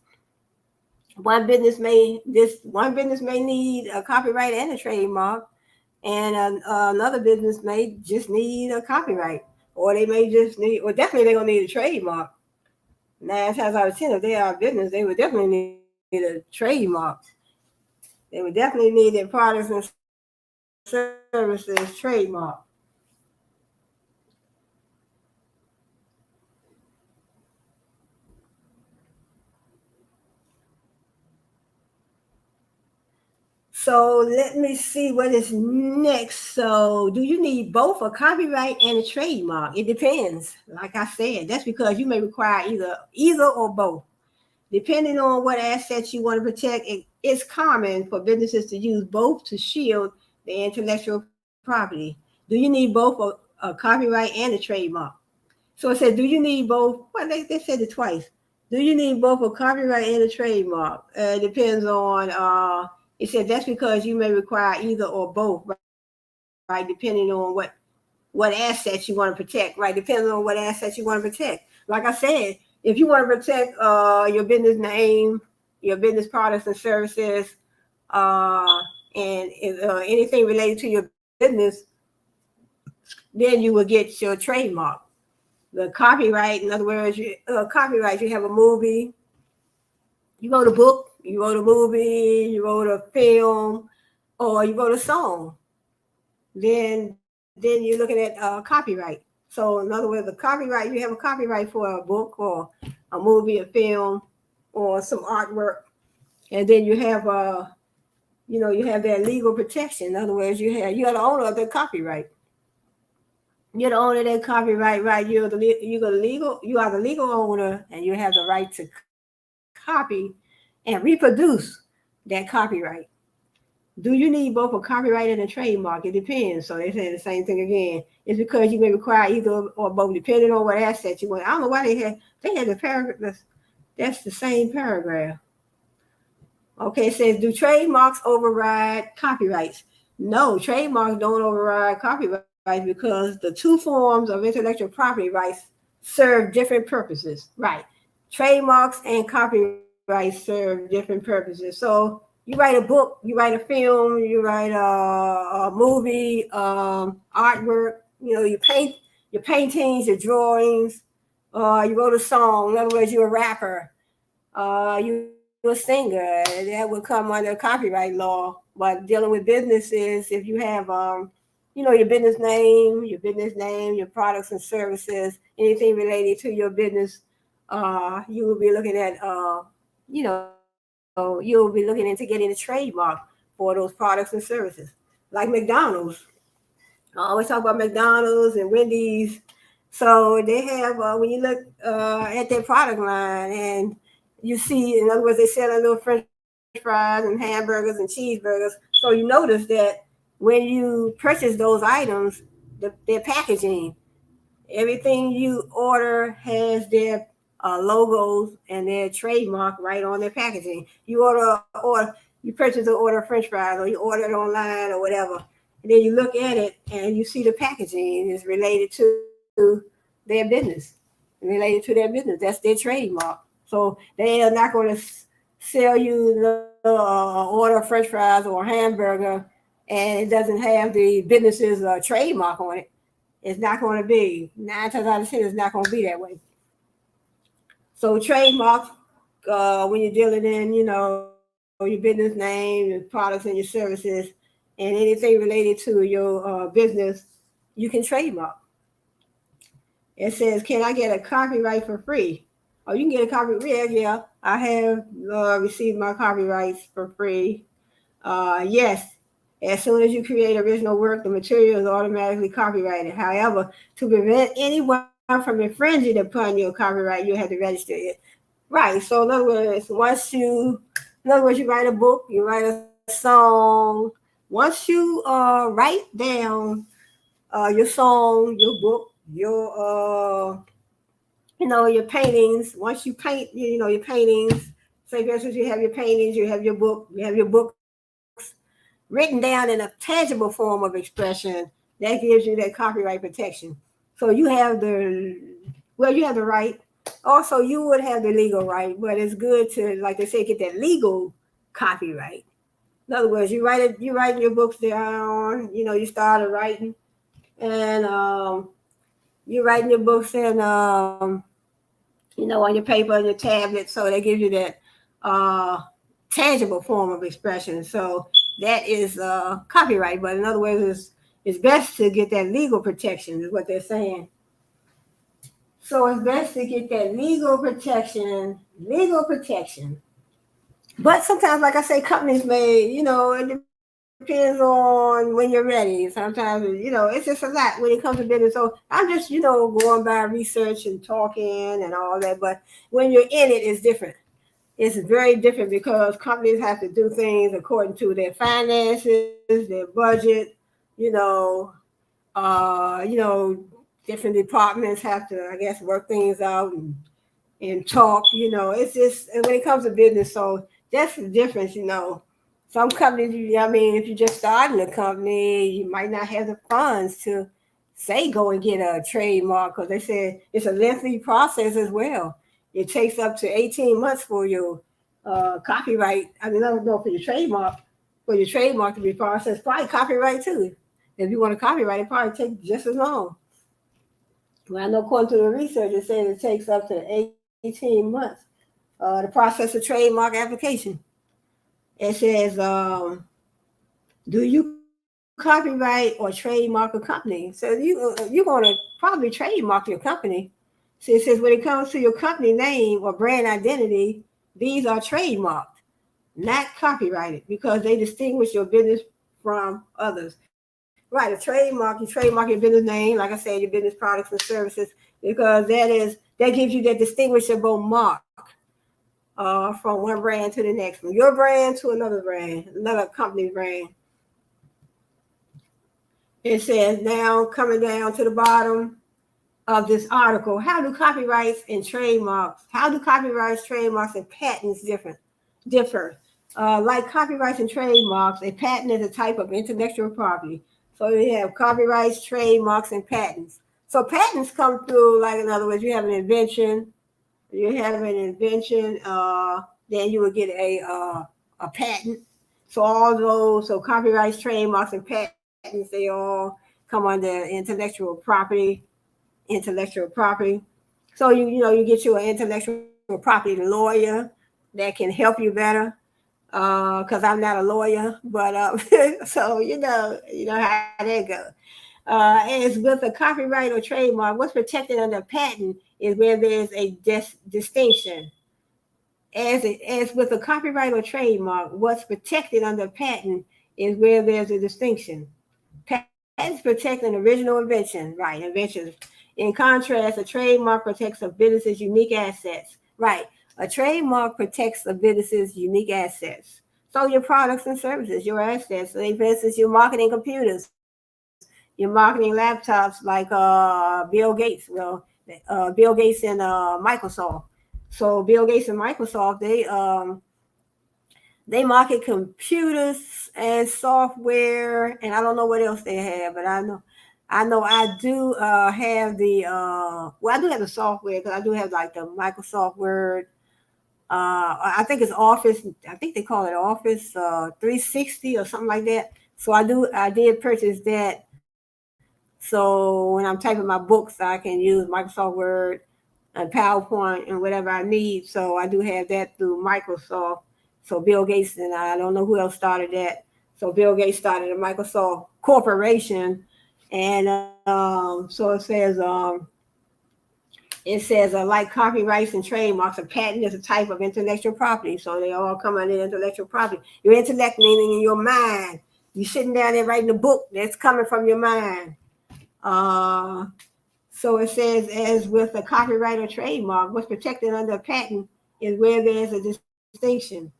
one business may need a copyright and a trademark, and another business may just need a copyright, or they may just need, well, definitely they're gonna need a trademark. 9 times out of 10, if they are a business, they would definitely need a trademark. They would definitely need their products and services trademark. So let me see what is next. So do you need both a copyright and a trademark? It depends. Like I said, that's because you may require either or both. Depending on what assets you want to protect, it's common for businesses to use both to shield their intellectual property. Do you need both a copyright and a trademark? So it said, do you need both? Well, they said it twice. Do you need both a copyright and a trademark? It depends on, it said that's because you may require either or both, right? Depending on what assets you want to protect, right? Depending on what assets you want to protect. Like I said, if you want to protect your business name, your business products and services, uh, and anything related to your business, then you will get your trademark. The copyright, in other words, copyright, you have a movie, you wrote a book, you wrote a movie, you wrote a film, or you wrote a song, then you're looking at copyright. So in other words, the copyright, you have a copyright for a book or a movie, a film, or some artwork, and then you have that legal protection. In other words, you're the owner of the copyright. You're the owner of that copyright, right? You are the legal owner, and you have the right to copy and reproduce that copyright. Do you need both a copyright and a trademark? It depends. So they say the same thing again. It's because you may require either or both, depending on what asset you want. I don't know why they had the paragraph. That's the same paragraph. Okay, it says, do trademarks override copyrights? No, trademarks don't override copyrights because the two forms of intellectual property rights serve different purposes. Right. Trademarks and copyrights serve different purposes. So you write a book, you write a film, you write a movie, artwork, your paintings, your drawings, you wrote a song. In other words, you're a rapper, you're a singer. That would come under copyright law. But dealing with businesses, if you have, your business name, your products and services, anything related to your business, you will be looking at, you'll be looking into getting a trademark for those products and services. Like McDonald's. I always talk about McDonald's and Wendy's. So they have, when you look at their product line and you see, in other words, they sell a little French fries and hamburgers and cheeseburgers. So you notice that when you purchase those items, their packaging, everything you order has their logos and their trademark right on their packaging. You purchase or order French fries, or you order it online or whatever, and then you look at it and you see the packaging is related to their business, related to their business. That's their trademark. So they are not going to sell you order French fries or a hamburger, and it doesn't have the business's trademark on it. It's not going to be 9 times out of 10. It's not going to be that way. So trademarks, when you're dealing in, your business name, your products and your services, and anything related to your business, you can trademark. It says, "Can I get a copyright for free?" Oh, you can get a copyright. Yeah, yeah. I have received my copyrights for free. Yes. As soon as you create original work, the material is automatically copyrighted. However, to prevent anyone from infringing upon your copyright, you have to register it. Right. So in other words, you write a book, you write a song. Once you write down your song, your book, your paintings. Once you paint, your paintings. Say, for instance, you have your paintings, you have your book, you have your books written down in a tangible form of expression. That gives you that copyright protection. So you have the right. Also, you would have the legal right, but it's good to, like they say, get that legal copyright. In other words, you write your books down. You started writing, and you're writing your books and on your paper and your tablet. So that gives you that uh, tangible form of expression. So that is copyright. But in other words, it's best to get that legal protection, is what they're saying. So it's best to get that legal protection. Legal protection. But sometimes, like I say, companies may, it depends on when you're ready. Sometimes, it's just a lot when it comes to business. So I'm just, going by research and talking and all that. But when you're in it, it's different. It's very different because companies have to do things according to their finances, their budget, you know, you know, different departments have to, I guess, work things out and talk. It's just and when it comes to business. So that's the difference. Some companies, I mean, if you're just starting a company, you might not have the funds to say go and get a trademark because they said it's a lengthy process as well. It takes up to 18 months for your copyright. I mean, I don't know for your trademark to be processed. Probably copyright too. If you want to copyright, it probably takes just as long. Well, I know according to the research, it says it takes up to 18 months to process a trademark application. It says, do you copyright or trademark a company? So you're going to probably trademark your company. So it says when it comes to your company name or brand identity, these are trademarked, not copyrighted, because they distinguish your business from others. Right, you trademark your business name, like I said, your business products and services, because that gives you that distinguishable mark from one brand to the next, from your brand to another brand, another company brand. It says now, coming down to the bottom of this article, how do copyrights, trademarks, and patents differ? Like copyrights and trademarks, a patent is a type of intellectual property. So you have copyrights, trademarks, and patents. So patents come through, like in other words, you have an invention, then you would get a patent. So all those, so copyrights, trademarks, and patents, they all come under intellectual property. So you get you an intellectual property lawyer that can help you better. Because I'm not a lawyer, but so how that goes. As with a copyright or trademark, what's protected under a patent is where there's a distinction. As with a copyright or trademark, what's protected under a patent is where there's a distinction. Patents protect an original invention, right? Inventions. In contrast, a trademark protects a business's unique assets, right? A trademark protects a business's unique assets. So your products and services, your assets. So for instance, you're marketing computers, you're marketing laptops like Bill Gates. Well, Bill Gates and Microsoft. So Bill Gates and Microsoft, they market computers and software, and I don't know what else they have, but I do have I do have the software because I do have like the Microsoft Word. I think it's Office. I think they call it Office 360 or something like that. So I did purchase that. So when I'm typing my books, I can use Microsoft Word and PowerPoint and whatever I need. So I do have that through Microsoft. So Bill Gates and I don't know who else started that. So Bill Gates started a Microsoft corporation, and so it says like copyrights and trademarks, a patent is a type of intellectual property. So they all come under intellectual property. Your intellect, meaning in your mind. You're sitting down there writing a book that's coming from your mind. So it says, as with a copyright or trademark, what's protected under a patent is where there's a distinction.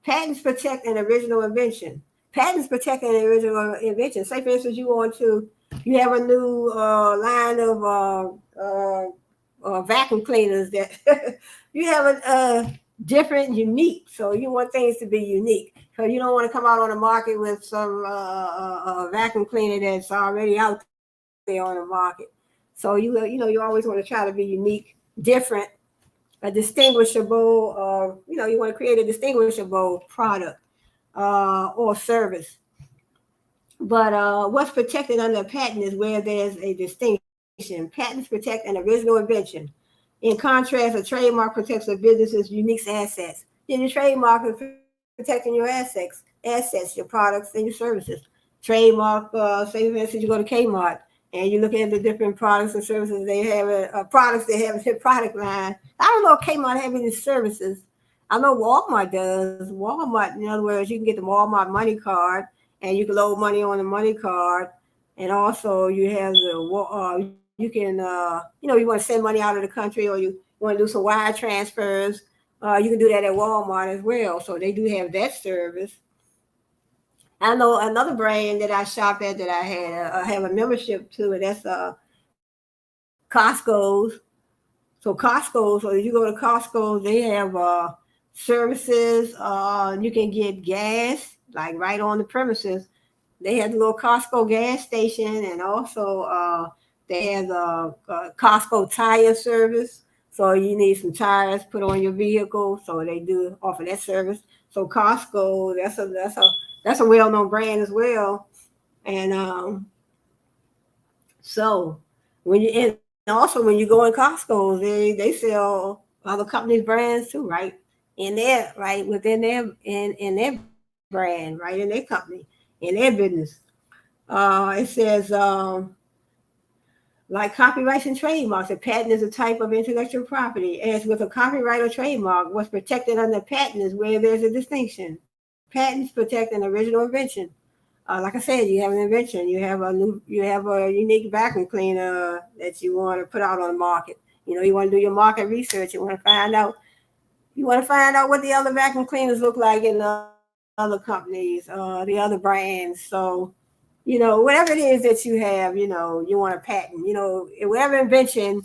Patents protect an original invention. Patents protect an original invention. Say, for instance, you have a new line of vacuum cleaners that you have a different, unique. So you want things to be unique. So you don't want to come out on the market with some vacuum cleaner that's already out there on the market. So you always want to try to be unique, different, a distinguishable. You want to create a distinguishable product or service. But what's protected under a patent is where there's a distinction. Patents protect an original invention. In contrast, a trademark protects a business's unique assets. Then your trademark is protecting your assets, your products and your services. Trademark, say for instance, you go to Kmart and you look at the different products and services they have, products they have in their product line. I don't know if Kmart have any services. I know Walmart does. Walmart, in other words, you can get the Walmart money card, and you can load money on the money card. And also you have you can, you want to send money out of the country, or you want to do some wire transfers. You can do that at Walmart as well. So they do have that service. I know another brand that I shop at that I have a membership to, and that's Costco's. So Costco, so if you go to Costco, they have services. You can get gas like right on the premises. They have the little Costco gas station, and also they have the Costco tire service. So you need some tires put on your vehicle, so they do offer that service. So Costco, that's a well-known brand as well. And so when you and also when you go in Costco, they sell other companies' brands too, right? In there, right within their in their brand, right in their company, in their business. It says like copyrights and trademarks, a patent is a type of intellectual property. As with a copyright or trademark, what's protected under a patent is where there's a distinction. Patents protect an original invention. Like I said, you have an invention, you have a unique vacuum cleaner that you want to put out on the market. You want to do your market research. You want to find out what the other vacuum cleaners look like in the other companies, the other brands. So, whatever it is that you have, you want to patent. Whatever invention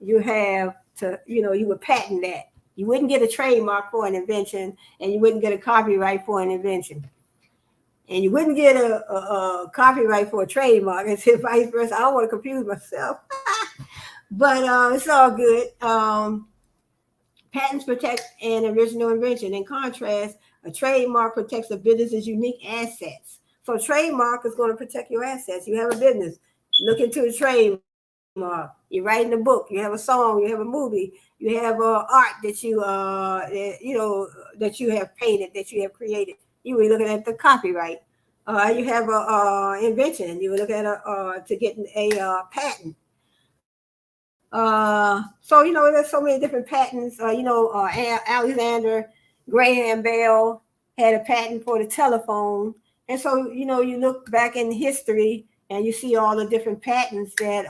you have to, you would patent that. You wouldn't get a trademark for an invention, and you wouldn't get a copyright for an invention. And you wouldn't get a copyright for a trademark, and vice versa. I don't want to confuse myself, but it's all good. Patents protect an original invention. In contrast, a trademark protects a business's unique assets. So, trademark is going to protect your assets. You have a business, look into a trademark. You're writing a book. You have a song. You have a movie. You have art that you have painted, that you have created. You were looking at the copyright. You have a invention. You were looking at to get a patent. So there's so many different patents. Alexander Graham Bell had a patent for the telephone, and so you look back in history and you see all the different patents that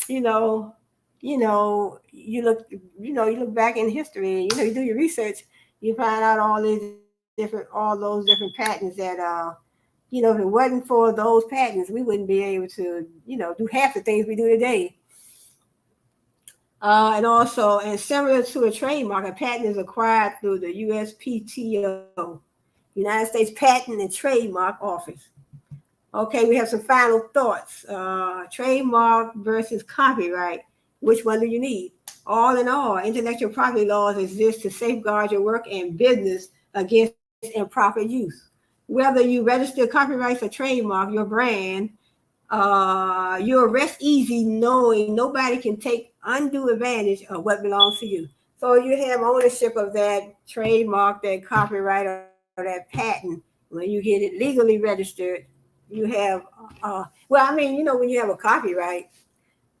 you know you look back in history. You do your research, you find out all those different patents that if it wasn't for those patents, we wouldn't be able to do half the things we do today. And similar to a trademark, a patent is acquired through the USPTO, United States Patent and Trademark Office. Okay, we have some final thoughts. Trademark versus copyright. Which one do you need? All in all, intellectual property laws exist to safeguard your work and business against improper use. Whether you register copyrights or trademark your brand, you'll rest easy knowing nobody can take undue advantage of what belongs to you. So you have ownership of that trademark, that copyright, or that patent. When you get it legally registered, you have, when you have a copyright,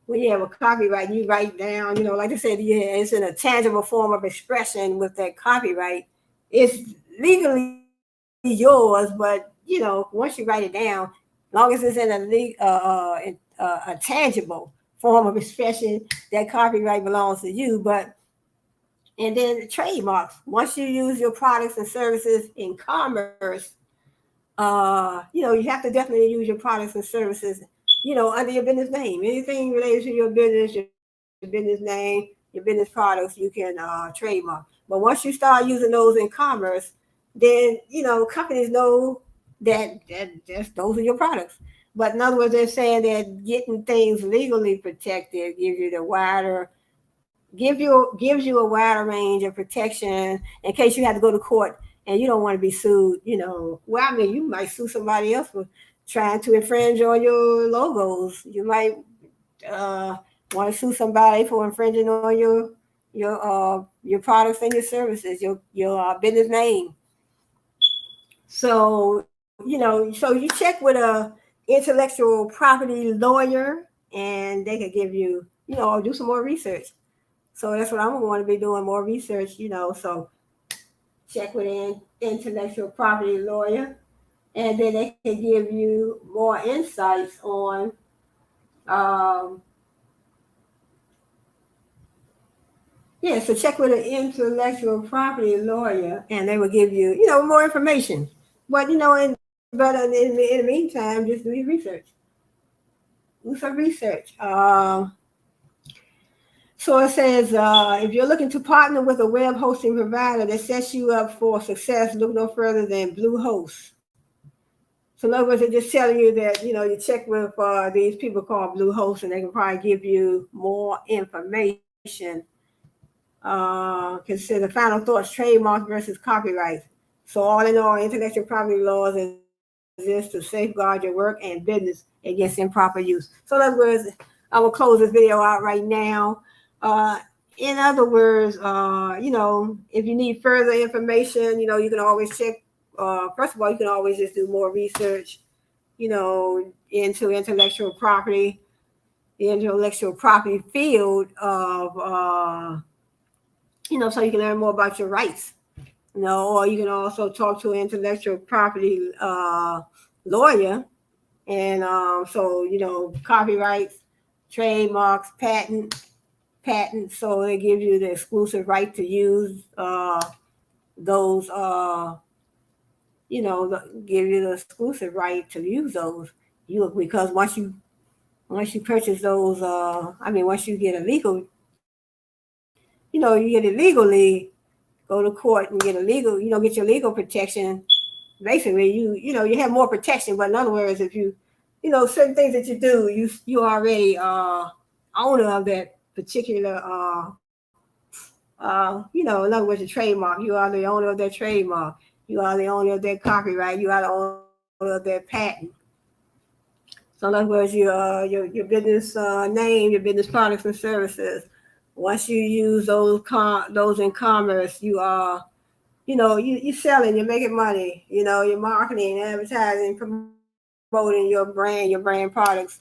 you write down, like I said, yeah, it's in a tangible form of expression with that copyright. It's legally yours, but, once you write it down, as long as it's in a tangible form of expression, that copyright belongs to you. And then the trademarks. Once you use your products and services in commerce, you have to definitely use your products and services, under your business name. Anything related to your business name, your business products, you can trademark. But once you start using those in commerce, then companies know that those are your products. But in other words, they're saying that getting things legally protected gives you a wider range of protection in case you have to go to court and you don't want to be sued. You might sue somebody else for trying to infringe on your logos. You might want to sue somebody for infringing on your products and your services, your business name. So so you check with a intellectual property lawyer, and they could give you, do some more research. So that's what I'm going to be doing, more research. So check with an intellectual property lawyer. and then they can give you more insights on yeah, so check with an intellectual property lawyer, and they will give you, more information. But in the meantime, just do your research. Do some research. So it says, if you're looking to partner with a web hosting provider that sets you up for success, look no further than Bluehost. So in other words, they're just telling you that, you check with these people called Bluehost, and they can probably give you more information. Consider final thoughts, trademark versus copyright. So all in all, intellectual property laws exist to safeguard your work and business against improper use. So in other words, I will close this video out right now. In other words, if you need further information, you can always check. First of all, you can always just do more research, into intellectual property, the intellectual property field of, so you can learn more about your rights. Or you can also talk to an intellectual property lawyer. And so, copyrights, trademarks, patents. So they give you the exclusive right to use those, give you the exclusive right to use those. Because once you purchase those, once you get a legal, you get it legally, go to court and get a legal, get your legal protection. Basically, you have more protection. But in other words, if you, certain things that you do, you already owner of that particular, in other words, a trademark. You are the owner of that trademark. You are the owner of that copyright. You are the owner of that patent. So in other words, your business name, your business products and services. Once you use those in commerce, you are, you're selling, you're making money. You're marketing, advertising, promoting your brand products.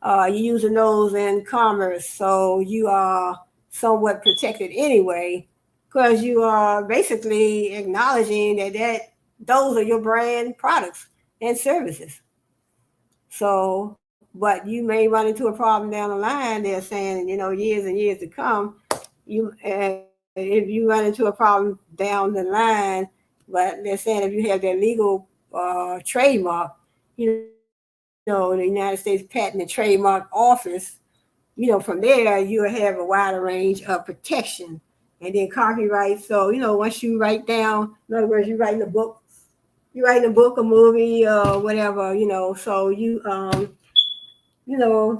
You're using those in commerce, so you are somewhat protected anyway, because you are basically acknowledging that those are your brand products and services. So, but you may run into a problem down the line. They're saying, years and years to come, if you run into a problem down the line, but they're saying if you have that legal trademark, the United States Patent and Trademark Office, from there you'll have a wider range of protection. And then copyright. So, once you write down, in other words, you're writing a book, a movie, whatever, so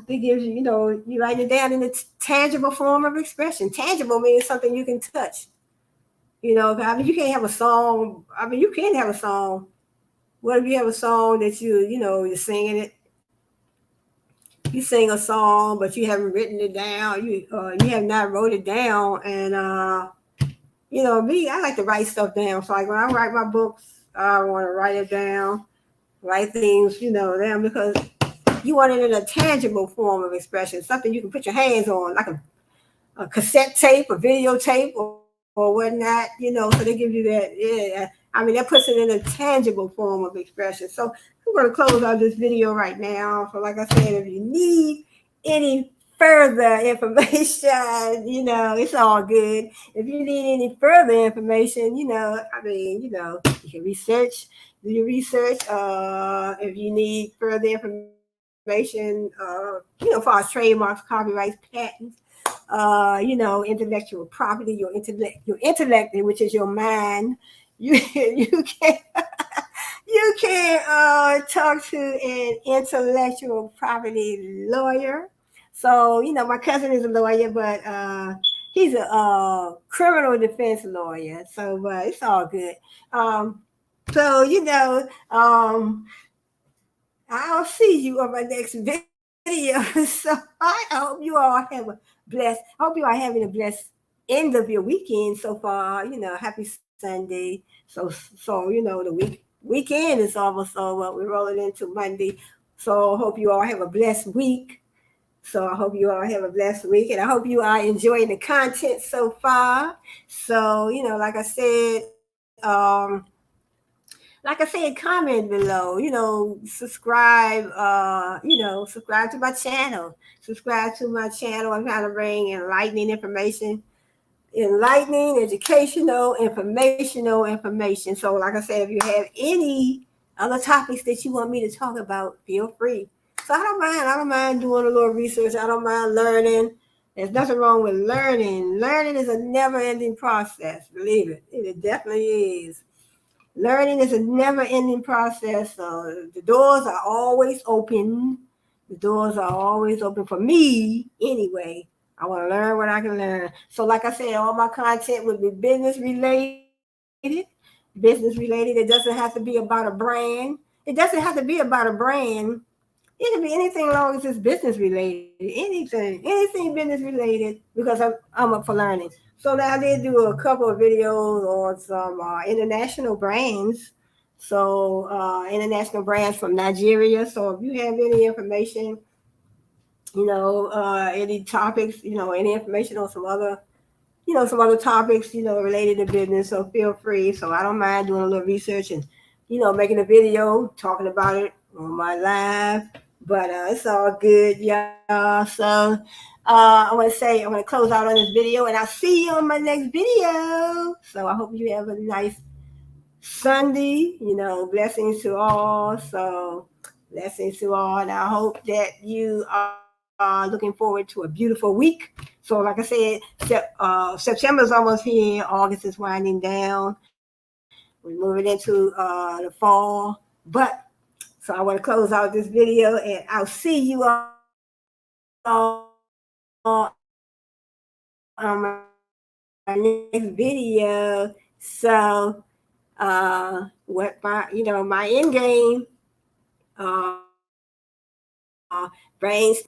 they give you, you write it down in a tangible form of expression. Tangible means something you can touch. You can't have a song. You can have a song. What if you have a song that you're singing it? You sing a song, but you haven't written it down. You have not wrote it down. And me, I like to write stuff down. So like when I write my books, I want to write it down, write things, down, because you want it in a tangible form of expression, something you can put your hands on, like a cassette tape, a videotape, or whatnot, so they give you that. Yeah, that puts it in a tangible form of expression. So I'm going to close out this video right now. So like I said, if you need any further information, it's all good. If you need any further information, you can research, do your research. If you need further information, as far as trademarks, copyrights, patents, intellectual property, your intellect, which is your mind, you can talk to an intellectual property lawyer. So my cousin is a lawyer, but he's a criminal defense lawyer. So but it's all good. So I'll see you on my next video. So I hope you all have a blessed. I hope you are having a blessed end of your weekend so far. Happy Sunday. So the weekend is almost over. We're rolling into Monday. So I hope you all have a blessed week. So I hope you all have a blessed week, and I hope you are enjoying the content so far. So like I said, like I said, comment below, subscribe, subscribe to my channel. Subscribe to my channel. I'm trying to bring enlightening, educational, information. So, like I said, if you have any other topics that you want me to talk about, feel free. So I don't mind. I don't mind doing a little research. I don't mind learning. There's nothing wrong with learning. Learning is a never-ending process. Believe it. It definitely is. Learning is a never-ending process. So the doors are always open. The doors are always open for me anyway. I want to learn what I can learn. So like I said, all my content would be business related. Business related. It doesn't have to be about a brand. It doesn't have to be about a brand. It can be anything long as it's business related. Anything business related because I'm up for learning. So now I did do a couple of videos on some international brands. So international brands from Nigeria. So if you have any information, any topics, any information on some other topics, related to business. So feel free. So I don't mind doing a little research and, making a video talking about it on my live. But it's all good, y'all. So I want to close out on this video, and I'll see you on my next video. So I hope you have a nice Sunday. Blessings to all. So blessings to all, and I hope that you are looking forward to a beautiful week. So, like I said, September's almost here. August is winding down. We're moving into the fall. But so I want to close out this video, and I'll see you all on my next video. So, what my end game, brains